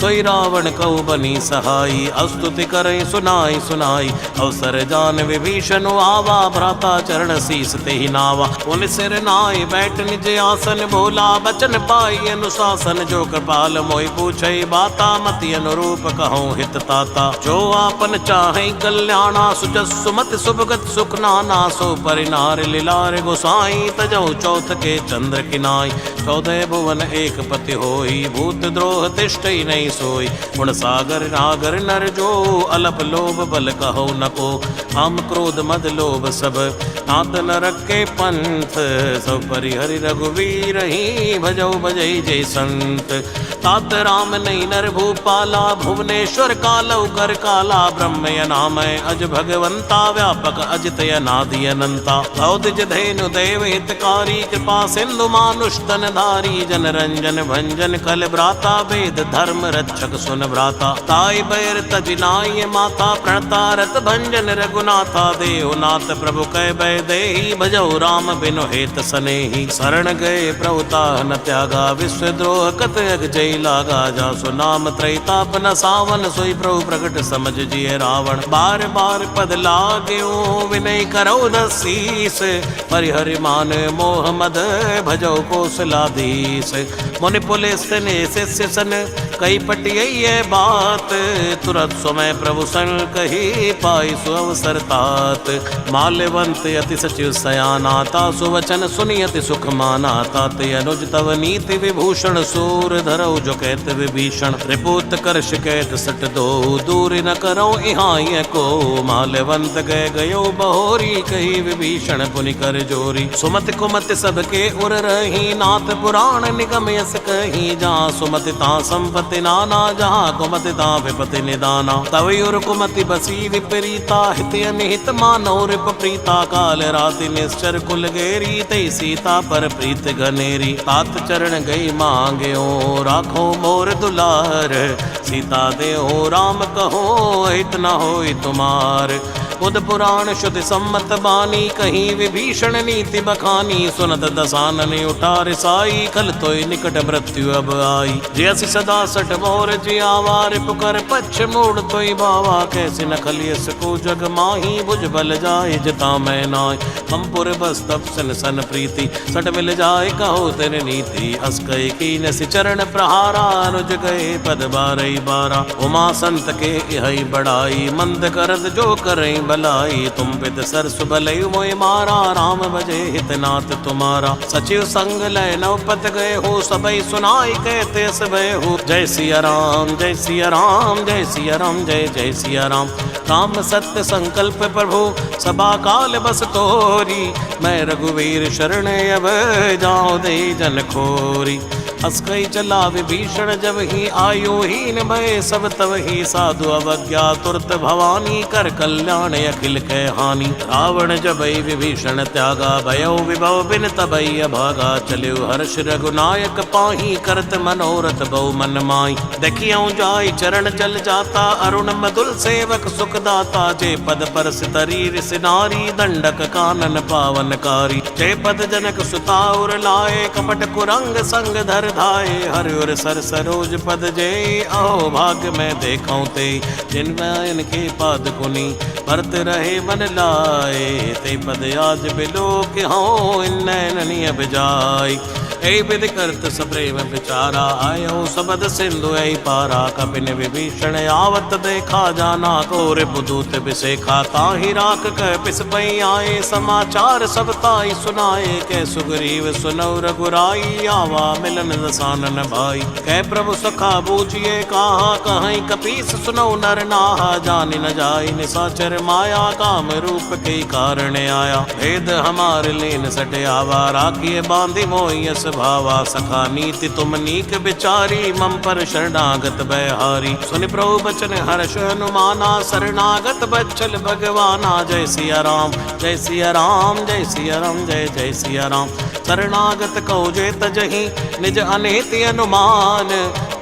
सोई रावण कऊ बनी सहाई अस्तुति करई सुनाई सुनाई अवसर जान विभीषण आवा भ्राता चरण शीस ते ही नावा उन सिर नाई बैठ निज आसन भोला बचन पाई अनुशासन जो कृपाल मोहि पूछई बाता मति अनुरूप कहूँ हित ताता जो आपन चाहे कल्याणा सुजस सुमति सुभगत सुख नाना सो परिनार लीलार गोसाई तजौ चौथ के चंद्र किनाई 14 भुवन एक पति होई भूत द्रोह तिष्ठई नहीं सोई गुण सागर नागर नर जो अलप लोभ बल कहो नको हम क्रोध मद लोभ सब नात नरक के पंथ सब परिहरि रघुवीर ही भजौ भजई जय संत तात राम नहीं नर भूपाला भुवनेश्वर कालौ कर काला ब्रह्म नामय अज भगवंता व्यापक अजित अनादि अनंता औदिज धेनु देव हितकारी कृपा सिंधु मानुष तन धारी जन रंजन भंजन कल भ्राता वेद धर्म रक्षक सुन भ्राता ताई बैर तजिनाय माता प्रणता रत भंजन रघुनाथा देवनाथ प्रभु कै बै देहि भजौ राम बिनु हेत सनेहि शरण गए प्रभुता न त्यागा विश्व द्रोह कत अग जय लागा जासु नाम त्रैताप न सावन सोई प्रभु प्रकट समझ जिय रावण बार बार पद लाग्यो विनय करो दसीस परिहरि मान मोह मद भजौ कौशलाधीश मुनि पुलिस ने शिष्य सन कई पटिय बात तुरंत समय प्रभु सन कही पाई सुअवसर तात माल्यवंत अति सचिव सयाना तासु वचन सुनियति सुख माना तात अनुज तव नीति विभूषण सूर धरौ जो कहत विभीषण रिपुत कर शिकैत सट दो दूर न करो यहाँ ये को माल्यवंत गए गयो बहोरी कही विभीषण पुनि कर जोरी सुमत कुमत सबके उर रही नाथ पुराण निगम यस कही जहाँ सुमत ता संपत्ति नाना जहाँ कुमत ता विपति निदाना तवयुर कुमति बसी विपरीता हित अनिहित मानव रिप प्रीता काल राति निश्चर कुल गेरी तई सीता पर प्रीत घनेरी तात चरण गई मांग्यो राखो मोर दुलार सीता देहो राम कहो हित न होई तुमार बुध पुराण शुद्ध सम्मत बानी कहीं विभीषण नीति बखानी सुनत दसानन उठार साई खल तोय निकट मृत्यु अब आई जैसी सदा सठ मोर जियावार पुकर पक्ष मोड़ तोय बावा कैसे न खलियस को जग माही भुज बल जाए जिता मैं नाय हमपुर बस तप सन सन प्रीति सट मिल जाए कहो तेरे नीति अस कई कीन सि चरण प्रहारा अनुज गए पद बारई बारा उमा संत के यही बड़ाई मंद करद जो करई भलाई तुम पित सरस भलयु मोय मारा राम भजे हितनाथ तुम्हारा सचिव संग लय नवपत गए हो सबई सुनाई कहते सबे हो जय सिया राम जय सिया राम जय सिया राम जय जय सिया राम राम सत्य संकल्प प्रभु सभा काल बस तोरी मैं रघुवीर शरण अब जाऊं दे जन खोरी हस कई चला विभीषण जब ही आयु हीन भय सब तब ही साधु अवज्ञा तुरत भवानी कर कल्याण अखिल के हानि रावण जब विभीषण त्यागा भयो विभव बिन तबई अभागा चलियो हर्ष रघुनायक पाही करत मनोरथ बहु मन माई देखियो जाय चरण चल जाता अरुण मधुल सेवक सुखदाता जे पद पर सितरीर सिनारी दंडक कानन पावनकारी जे पद जनक सुताउर लाए कपट कुरंग संग धर धाये हरिवर सर सरोज पद जय आओ भाग्य में देखूं ते जिनवायन के पाद कुनी भरत रहे मन लाए ते पद आज बिलो के हो इन नैननी अब जाय ऐ विधि करत सप्रेम विचारा आयो सबद सिंधु ऐ पारा कपिन विभीषण आवत देखा जाना कोरे बुदूत बिसेखा ताहि राख कह पिस पई आए समाचार सब ताई सुनाए कै सुग्रीव सुनौ रघुराई आवा मिलन दसानन भाई कह प्रभु सखा बूझिए कहा कहीं कपीस सुनौ नर नाहा जान न जाय निसाचर माया काम रूप के कारण आया भेद हमार लेन सटे आवा राखिए बांधी मोयस भावा सखा नीति तुम नीक बिचारी मम पर शरणागत बहारी सुन प्रभु बचन हर्ष अनुमाना शरणागत बच्चल भगवाना जय सिया राम जय सिया राम जय सिया राम जय जय सिया राम शरणागत कहो जे तजहि निज अनेति अनुमान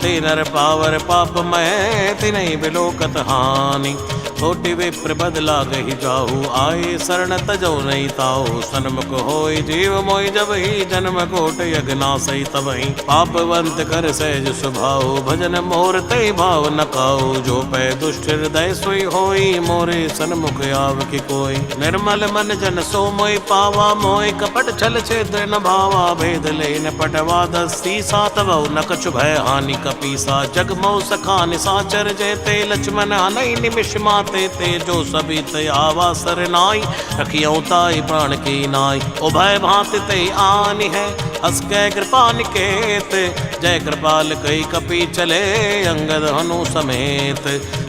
ते नर पावर पाप मैं तिनहि बिलोकत हानि कोटि विप्र बदला गही जाहू आए शरण तजो नहीं ताऊ सन्मुख होय जीव मोय जब ही जन्म कोट यज्ञना सही तब ही पापवंत कर सहज स्वभाव भजन मोर ते भाव न खाओ जो पै दुष्ट हृदय सोई होई मोरे सन्मुख आव की कोई निर्मल मन जन सो मोय पावा मोय कपट छल छेद्र न भावा भेद ले न पटवा दस्ती सा तब न कछु भय हानि कपीसा जग मौ सखा निसाचर जयते लक्ष्मण हनई निमिष मात ते जो सभी ते आवा सरनाई रखियो ताई प्राण की नाई उभय भांति ते आनि है हस कै कृपा निकेत जय कृपाल कई कपि चले अंगद हनु समेत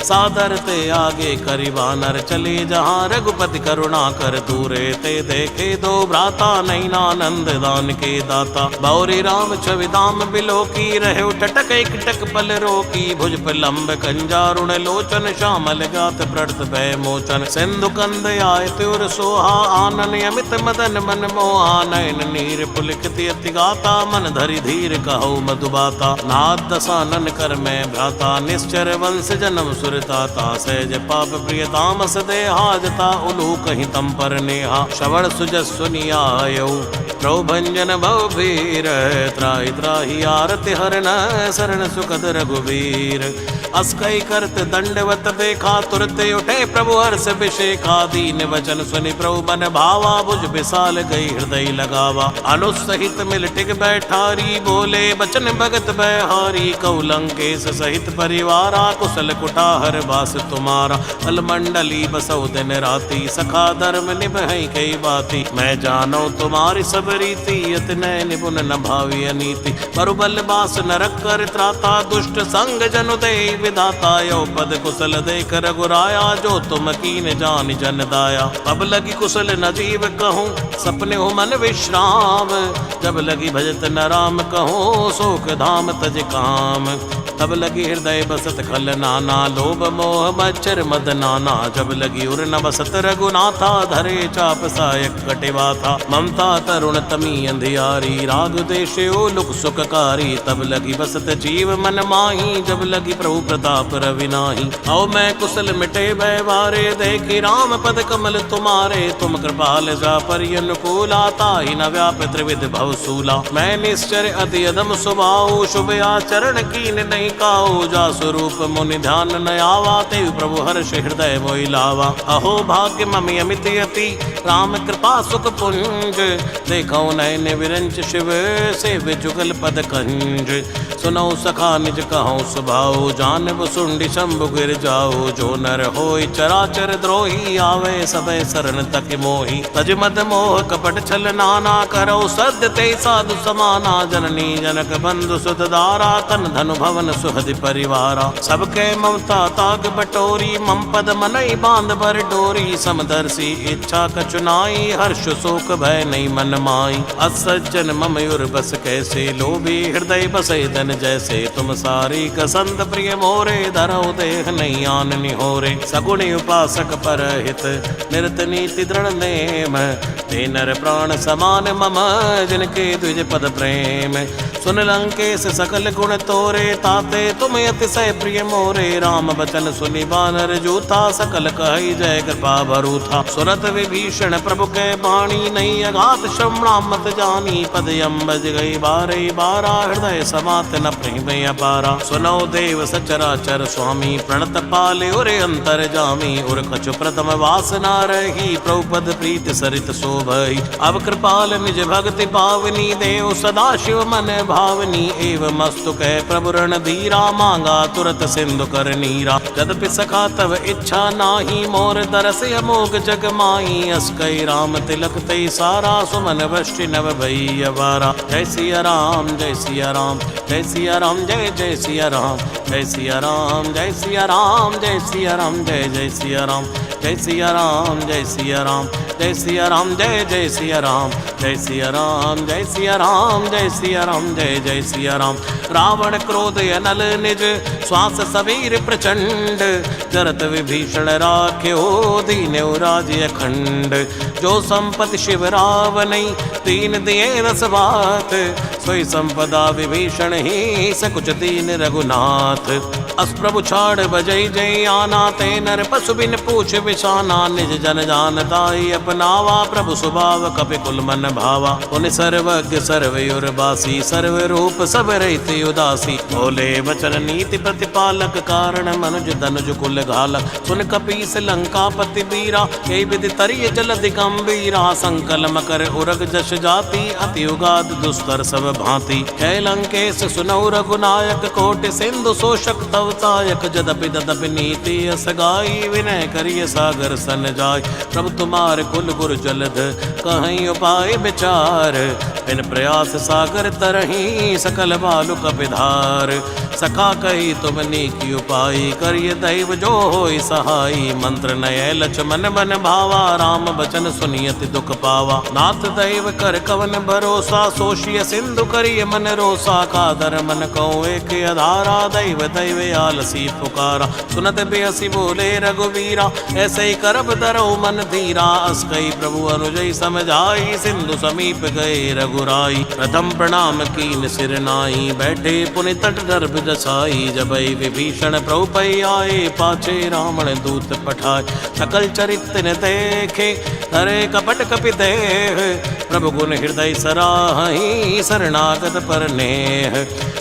सादर ते आगे करि वानर चले जहाँ रघुपति करुणा कर दूरे ते देखे दो भ्राता नैनानंद दान के दाता बौरी राम छवि दाम बिलो की रहे टटक एक टक पल रोकी भुज लंब कंजारुण लोचन श्यामल गात प्रत भय मोचन सिंधु कंद आय त्योर सोहा आनन अमित मदन मन मोहा नयन नीर पुलिकित अति गाता मन धरि धीर कहो मधुबाता नाथ दसानन कर में भ्राता निश्चर वंश जन्म सुरताता सहज पाप प्रिय तामस देहाजता उलू कहीं तम पर नेहा श्रवण सुजस सुनियायो प्रभंजन भवभीर त्राहि त्राहि आरति हरन शरण सुखद रघुवीर अस कई करत दंडवत देखा, तुरते उठे प्रभु हर्ष विशेखा। दीन वचन सुनि प्रभु मन भावा, भुज विशाल गई हृदय लगावा। अनुसहित मिल टिक बैठारी, बोले बचन भगत बहारी। कहु लंकेश सहित परिवारा, कुशल कुटाहर वास तुम्हारा। अलमंडली बसौ दिन राति, सखा धर्म निभहि कई बाती। मैं जानो तुम्हारी सब रीति, अतनय निपुण न भावी अनीति। बरुबल बास नरक कर त्राता, दुष्ट संग जनु दे विधाता। यो पद कुशल देख रघुराया, जो तुम कीन जान जन दाया। अब लगी कुशल न जीव कहूँ, सपने हो मन विश्राम। जब लगी भजत न राम कहूँ, शोक धाम तज काम। तब लगी हृदय बसत खल नाना, लोभ मोह मच्छर मद नाना। जब लगी उर न बसत रघुनाथा, धरे चाप सायक कटिवा था। ममता तरुण तमी अंधियारी, राग देश ओ लुक सुखकारी। तब लगी बसत जीव मन माही, जब लगी प्रभु प्रताप रवि नाही। आओ मैं कुशल मिटे व्यवहारे, देखी राम पद कमल तुम्हारे। तुम कृपाल जा पर अनुकूला, ताहि न व्याप त्रिविध भवसूला। मैं निश्चर अति अधम स्वभाव, शुभ आचरण कीन नहीं काऊ। जा स्वरूप मुनि ध्यान न आवा, तेव प्रभु हर्ष हृदय मोहि लावा। अहो भाग्य ममि अमित यति, राम कृपा सुख पुंज। देखो नयन विरंच शिव, सेव जुगल पद कंज। सुनो सखा निज कहूँ स्वभाव, जानब सुंडि शंभु गिर जाओ। जो नर होय चराचर द्रोही, आवे सबे शरण तक मोही। तज मद मोह कपट छल नाना, करो सद्य ते साधु समाना। जननी जनक बंधु सुत दारा, तन धनु भवन सुहदि परिवारा। सबके ममता ताग बटोरी, मम पद मनई बांध बर डोरी। समदर्शी इच्छा कचुनाई, हर्ष शोक भय नहीं मन माई। असज्जन मम युर बस कैसे, लोभी हृदय बसे धन जैसे। तुम सारी कसंत प्रिय मोरे, धरो देह नहीं आन निहोरे। सगुणी उपासक परहित, निरत नीति दृढ़ नेम। ते नर प्राण समान मम, जिनके द्विज पद प्रेम। सुन लंकेश सकल गुण तोरे, ताते तुम अतिशय प्रिय मोरे। राम बचन सुनि बानर जूथा, सकल कहि जय कृपा भरूथा। सुरत विभीषण प्रभु के बाणी, नहीं अघात श्रवणा मत जानी। पद अम्बज गई बारे बारा, हृदय समात न प्रेम अपारा। सुनो देव सचराचर स्वामी, प्रणत पाले उरे अंतर जामी। उर कछु प्रथम वासना रही, प्रभु पद प्रीत सरित शोभई। अब कृपाल निज भक्ति पावनी, देव सदा शिव मन भावनी। एवं मस्तु कह प्रभु रण धीरा, मांगा तुरत सिंधु कर नीरा। यद्यपि सखा तव इच्छा नाही, मोर दरस अमोघ जग माही। अस कई राम तिलक तई सारा, सुमन वृष्टि नव भई अवारा। जय सिया राम जय सिया राम, जय सिया राम जय जय सिया राम। जय सिया राम जय सिया राम, जय सिया राम जय जय सिया राम। जय सिया राम जय सिया राम, जय सिया राम जय जय सिया राम। जय सिया राम जय सिया राम, जय सिया राम जय जय सिया राम। रावण क्रोध अनल निज, श्वास सबीर प्रचंड। जरत विभीषण राख्यो, दीन्यो राज्य अखंड। जो संपत्ति शिव रावनै, तीन दिए रस बात। सोई संपदा विभीषण ही, सकुच दीन रघुनाथ। अस प्रभु छाड़ बजई जय आना, ते नर पशु बिन पूछ विशाना। निज जन जान ताई अपनावा, प्रभु स्वभाव कपि कुल मन भावा। उन सर्वज्ञ सर्वयुर बासी, सर्व रूप सब रहित उदासी। बोले वचन नीति प्रतिपालक, कारण मनुज धनुज कुल घालक। सुन कपीस लंकापति बीरा, कई विधि तरिय जलधि गंभीरा। संकल मकर उरग जश जाति, अति उगाद दुस्तर सब भांति। कै लंकेश सुनौ रघुनायक, कोटि सिंधु शोषक तव तायक। जदपि तदपि नीति असगाई, विनय करिय सागर सन जाय। प्रभु तुम्हार कुल गुर जलध, कहीं उपाय विचार। बिन प्रयास सागर तरही, सकल बालु कपिधार। सखा कही तुम नीकी उपाय, करिय दैव जो होय सहाई। मंत्र नय लक्ष्मण मन भावा, राम बचन सुनियति दुख पावा। नाथ दैव कर कवन भरोसा, सोशिय सिंधु करिय मन रोसा। कादर मन कहूँ एक आधारा, दैव दैव आलसी पुकारा। सुनत बेहसी बोले रघुवीरा, ऐसे ही करब धरो मन धीरा। अस कई प्रभु अनुजय समझाई, सिंधु समीप गए रघुराई। प्रथम प्रणाम कीन सिर नाई, बैठे पुनि तट गर्भ रसाई। जबई विभीषण प्रभु पै आए, पाछे रावण दूत पठाए। सकल चरित्र न देखे, धरे कपट कपि देह। प्रभु गुण हृदय सराहि, शरणागत पर नेह।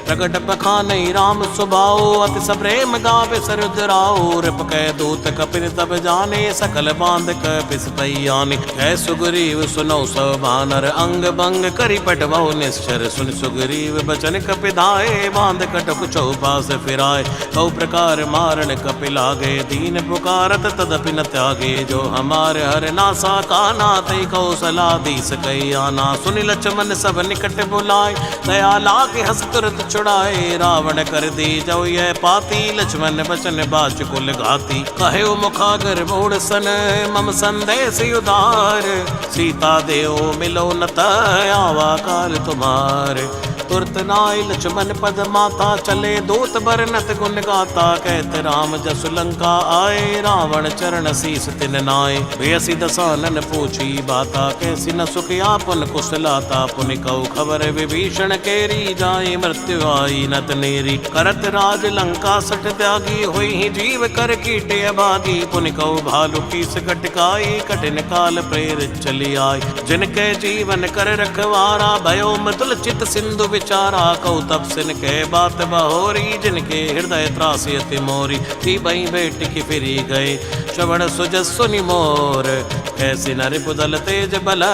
प्रकट बखानहि राम सुभाऊ, अति सप्रेम गावे सरुद्राऊ। रिप कै दूत कपिन तब जाने, सकल बांध कपिस पैयाने। कै सुग्रीव सुनौ सब बानर, अंग भंग करि पटवौ निश्चर। सुन सुग्रीव बचन कपि धाये, बांध कटक चौपास फिराए। कौ प्रकार मारण कपि लागे, दीन पुकारत तदपि न त्यागे। जो हमारे हर नासा काना, तै कौशलाधीश कई आना। सुनि लक्ष्मण सब निकट बुलाए, दया लागे हस तुरत छुड़ाए। रावण कर दी जो यह पाती, लक्ष्मण बचन बाच कुल घाती। कहे मुखागर मोड़ सन, मम संदेश उदार। सीता देव मिलो न आवा काल तुम्हारे। तुरत नाय लक्ष्मण पद माता, चले दूत बरनत गुण गाता। कहते राम जसु लंका आए, रावण चरण शीस तिन नाय। बेसी दसानन पूछी बाता, कैसी न सुख आपन कुशलाता। पुनि कौ खबर विभीषण केरी, जाए मृत्यु आई नत नेरी। करत राज लंका सठ त्यागी, हुई ही जीव कर कीटे अभागी। पुनि कौ भालु कीस कटकाई, कठिन काल प्रेरित चली आई। जिनके जीवन कर रखवारा, भयो मृदुल चित सिंधु विचारा। कौ तब सिन के बात बहोरी, जिनके हृदय त्रासी अति मोरी। ती बई बेटी की फिरी गए, श्रवण सुजस सुनि मोर। कैसी नर पुदल तेज बल,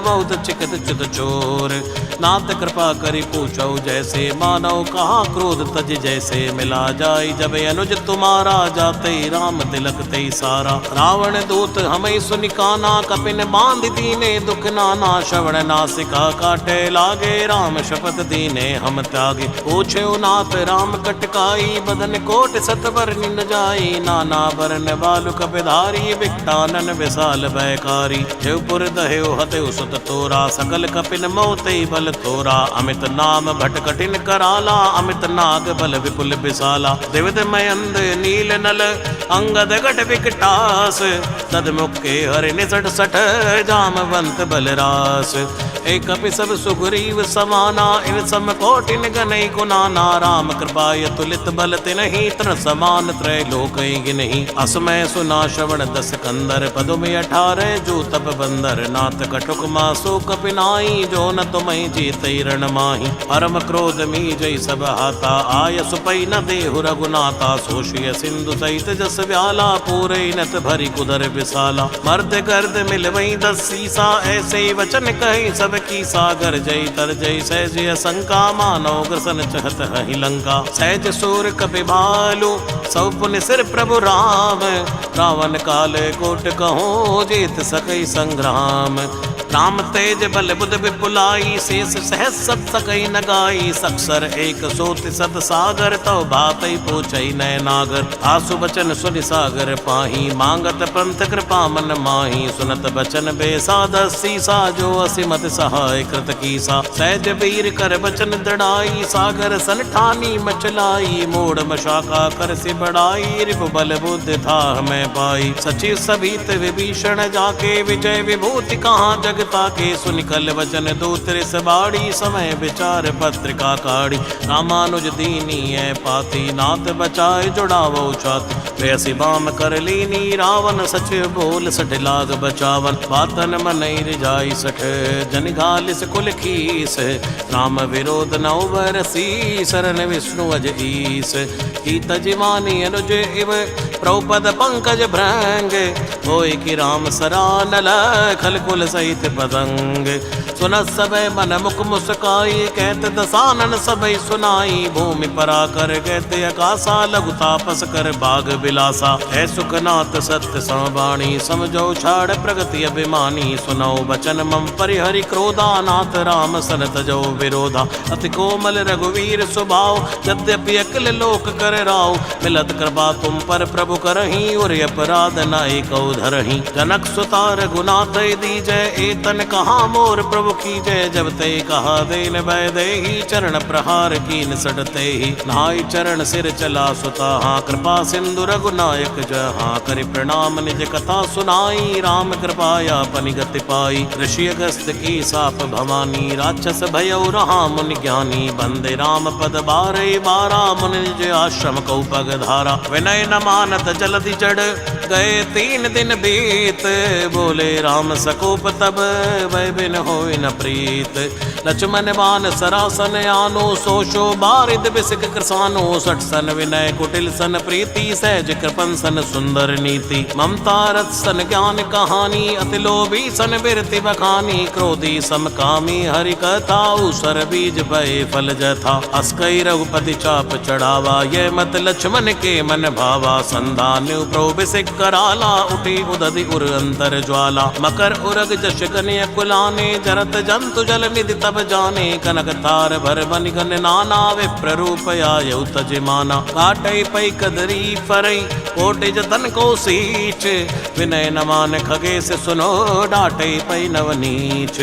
बहुत चिकत चित चोर। नाथ कृपा करी पूछो जैसे, मानव कहाँ क्रोध तज जैसे। मिला जाई जब अनुज तुम्हारा, जाते राम तिलक ते सारा। रावण दूत हमें सुनि काना, कपिन बांध दीने दुख नाना। श्रवण नासिका काटे लागे, राम शपथ दीने हम त्यागे। पूछे नाथ राम कटकाई, बदन कोट सतवर निन जाई। नाना बरन बालु कपिधारी, विकटानन विशाल भयकारी। देवपुर दहेव हतेव सुत तोरा, सकल कपिन मोते बल थोरा। अमित नाम भट कठिन कराला, अमित नाग बल विपुल विशाला। दिविद मयंद नील नल, अंगद गट विकटास। तदमुखे हरि निसठ सठ, जामवंत बलरास। एक कपि सब सुग्रीव समाना, इन सम कोटिन गनई गुनाना। राम कृपाय तुलित बल तिनहि, तन समान त्रैलोकई गिनहि। असमय सुना श्रवण दस कंदर, पदु में 18 जो तप बंदर। नाथ कटुक मासो कपिनाई, जो न तुम्हें जीतई रण माही। परम क्रोध मी जय सब हाथा, आय सुपई न देहु रघुनाथा। सोशिय सिंधु सहित जस व्याला, पूरे नत भरी कुदर विशाला। मर्द गर्द मिलवई 10 सीसा, ऐसे वचन कही सब की सागर। जय तर जय सहज शंका, मानव ग्रसन चहत हहि लंका। सहज सूर कपि भालु, सब पुनि सिर प्रभु राम। रावण काल कोट कहो, जीत सकई संग्राम। राम तेज बल बुध विपुलाई, शेष सहस सत सकई न गाई। सक्सर एक सोति सत सागर, तव भातई पूछई नय नागर। आसु बचन सुनि सागर पाही, मांगत पंथ कृपा मन माही। सुनत बचन बेसाद सीसा, जो असिमत सहाय कृत कीसा। सहज वीर कर बचन दृढ़ाई, सागर सन ठानी मचलाई। मोड़ मशाका कर से बढ़ाई, रिपु बल बुद्धि था मैं पाई। सचिव सभीत विभीषण जाके, विजय विभूति कहाँ जग ताके। सुनिकल वचन दूत रिस बाड़ी, समय विचार पत्रिका काढ़ी। रामानुज दीनी है पाती, नाथ बचाए जुड़ावो छाती। वैसी बाम कर लीनी, रावण सचिव बोल सठ लाग बचावन। बातन मनई रिजाई सठ, जन घालिस कुल खीस। राम विरोध नौ बरसी, शरण विष्णु अज ईस। की तजमानी अनुज इव, प्रभुपद पंकज भ्रंग। होय कि राम सरानल, खल कुल सहित पतंग। सुनत सबे मन मुख मुस्काई, कहते दसानन सबई सुनाई। भूमि परा कर कहते आकाशा, लघु तापस कर बाग बिलासा। है सुखनाथ सत्य संवाणी, समझो छाड़ प्रगति अभिमानी। सुनो बचन मम परिहरि क्रोधा, नाथ राम सन तजो विरोधा। अति कोमल रघुवीर स्वभाव, यद्यपि अकिल लोक कर राव। मिलत कृपा तुम पर प्रभु करही, और अपराध नाई कौ धरही। जनक सुता रघुनाथ दीजय, एतन कहा मोर प्रभु प्रभु की जय जब ते कहा देन वैदेही चरण प्रहार कीन सटते ही नहाई चरण सिर चला सुता कृपा सिंधु रघुनायक जहाँ करि प्रणाम निज कथा सुनाई राम कृपाया पनि गति पाई ऋषि अगस्त की साप भवानी राक्षस भयउ रहा मुनि ज्ञानी बंदे राम पद बारे बारा मुनि निज आश्रम को पग धारा विनय न मानत जलधि जड़ गए 3 दिन बीत बोले राम सकोप तब वै बिन होय न प्रीत लक्ष्मण बान सरासन आनो सोशो बारिद बिसिक कृसानो सठ सन विनय कुटिल सन प्रीति सहज कृपन सन सुंदर नीति ममता रथ सन ज्ञान कहानी अति लोभी सन बिरति बखानी क्रोधी समकामी हरि कथा उसर बीज भय फल जथा अस्कई रघुपति चाप चढ़ावा ये मत लक्ष्मण के मन भावा संधान प्रोबिसिक कराला उठी उदधि उर अंतर ज्वाला मकर उरग जश कन्या कुलाने जरत जंतु जल निधि तब जाने कनक तार भर बनि गन नाना विप्र रूप आयु तजमाना काटई पै कदरी फरई कोटि जतन को सींच विनय न मान खगे से सुनो डाटई पै नवनीच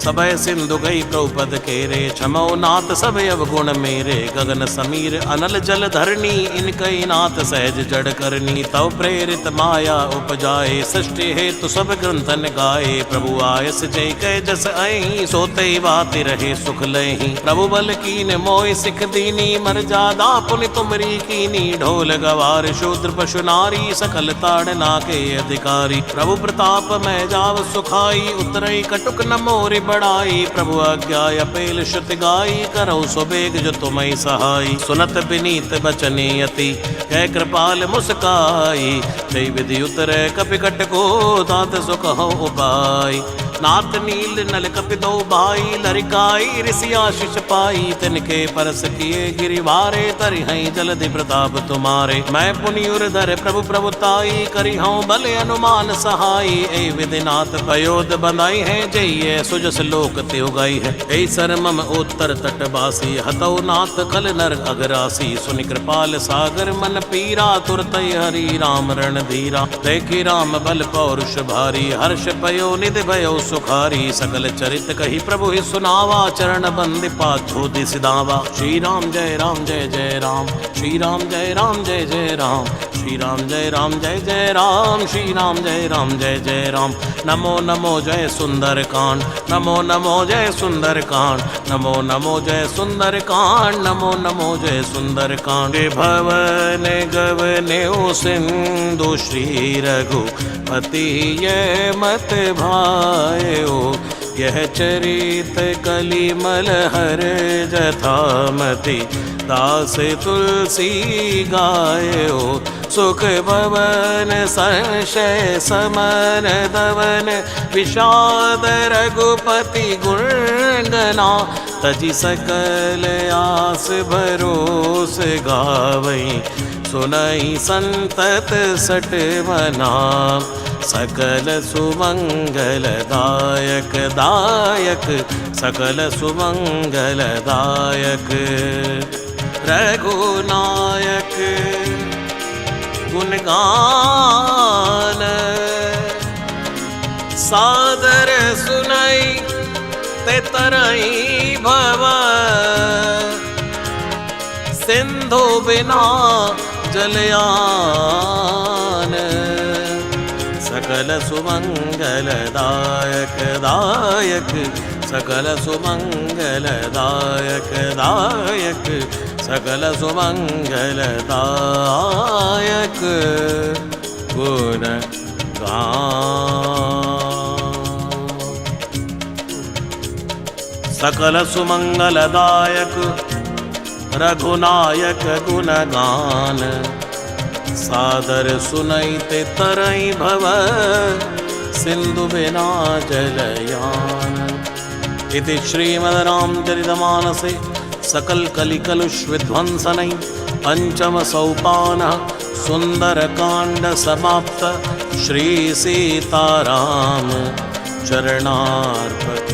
सबय सिंधु गई द्रौपद केरे क्षमो नाथ सब अवगुण मेरे गगन समीर अनल जल धरनी इनकई नाथ सहज जड़ करनी तव प्रेरित माया उपजाए सृष्टि हेतु सब ग्रंथन गाए प्रभु आयस जय कै जस अहि सोते बाति रहे सुख लहि प्रभु बल कीन मोय सिख दीनी मर्यादा पुनि तुमरी कीनी ढोल गवार शूद्र पशु नारी सकल ताड़ना के अधिकारी प्रभु प्रताप मैं जाव सुखाई उतरई कटुक न मोरि बड़ाई प्रभु आज्ञा अपेल श्रुति गाई करो सुबेग जो तुम्हें सहाई सुनत विनीत बचने अति कह कृपाल मुस्काई जय विधि उतरे कपिकट को तात सुख हो उपाय नाथ नील नल कपि दो भाई लरिकाई ऋषि आशीष पाई तिनके परस किए गिरिवारे तरि हई जलधि प्रताप तुम्हारे मैं पुनियुर धर प्रभु प्रभुताई करी हूँ बल अनुमान सहाई ए विधिनाथ पयोद बंधाई है जय सुजस लोक ते उगाई है ऐ सर मम उत्तर तट बासी हतौ नाथ खल नर अगरासी सुनि कृपाल सागर मन पीरा तुरत हरि राम रण धीरा देखी राम बल पौरुष भारी हर्ष पयो निधि भयो सुखारी सकल चरित कही प्रभु ही सुनावा चरण बंदि पाछोदि सिदावा श्री राम जय जय राम श्री राम जय जय राम श्री राम जय जय राम श्री राम जय राम नमो नमो जय सुंदर कांड नमो नमो जय सुंदर कांड नमो नमो जय सुंदर कांड नमो नमो जय सुंदर कांड भवन गवने सिंधु श्री रघुपति ये मत भायो यह चरित कलिमल हर जथामति दास तुलसी गायो सुख भवन संशय समन दवन विषाद रघुपति गुणगना तजि सकल आस भरोस गावई सुनई संतत सट मना सकल सुमंगल दायक दायक सकल सुमंगल दायक रघुनायक गुणगान सादर सुनाई ते तरई भव सिंधु बिना जलयान सकल सुमंगल दायक दायक सकल सुमंगल दायक दायक सकल सुमंगल दायक गुण सकल सुमंगल दायक रघुनायक गुणगान सादर सुनैते तरई भव सिंधु बिना जलयान इति श्रीमद् रामचरितमानसे सकल कलिकलुष विध्वंसनै पंचम सोपानः सुंदर कांड समाप्त। श्री सीताराम चरणार्पणमस्तु।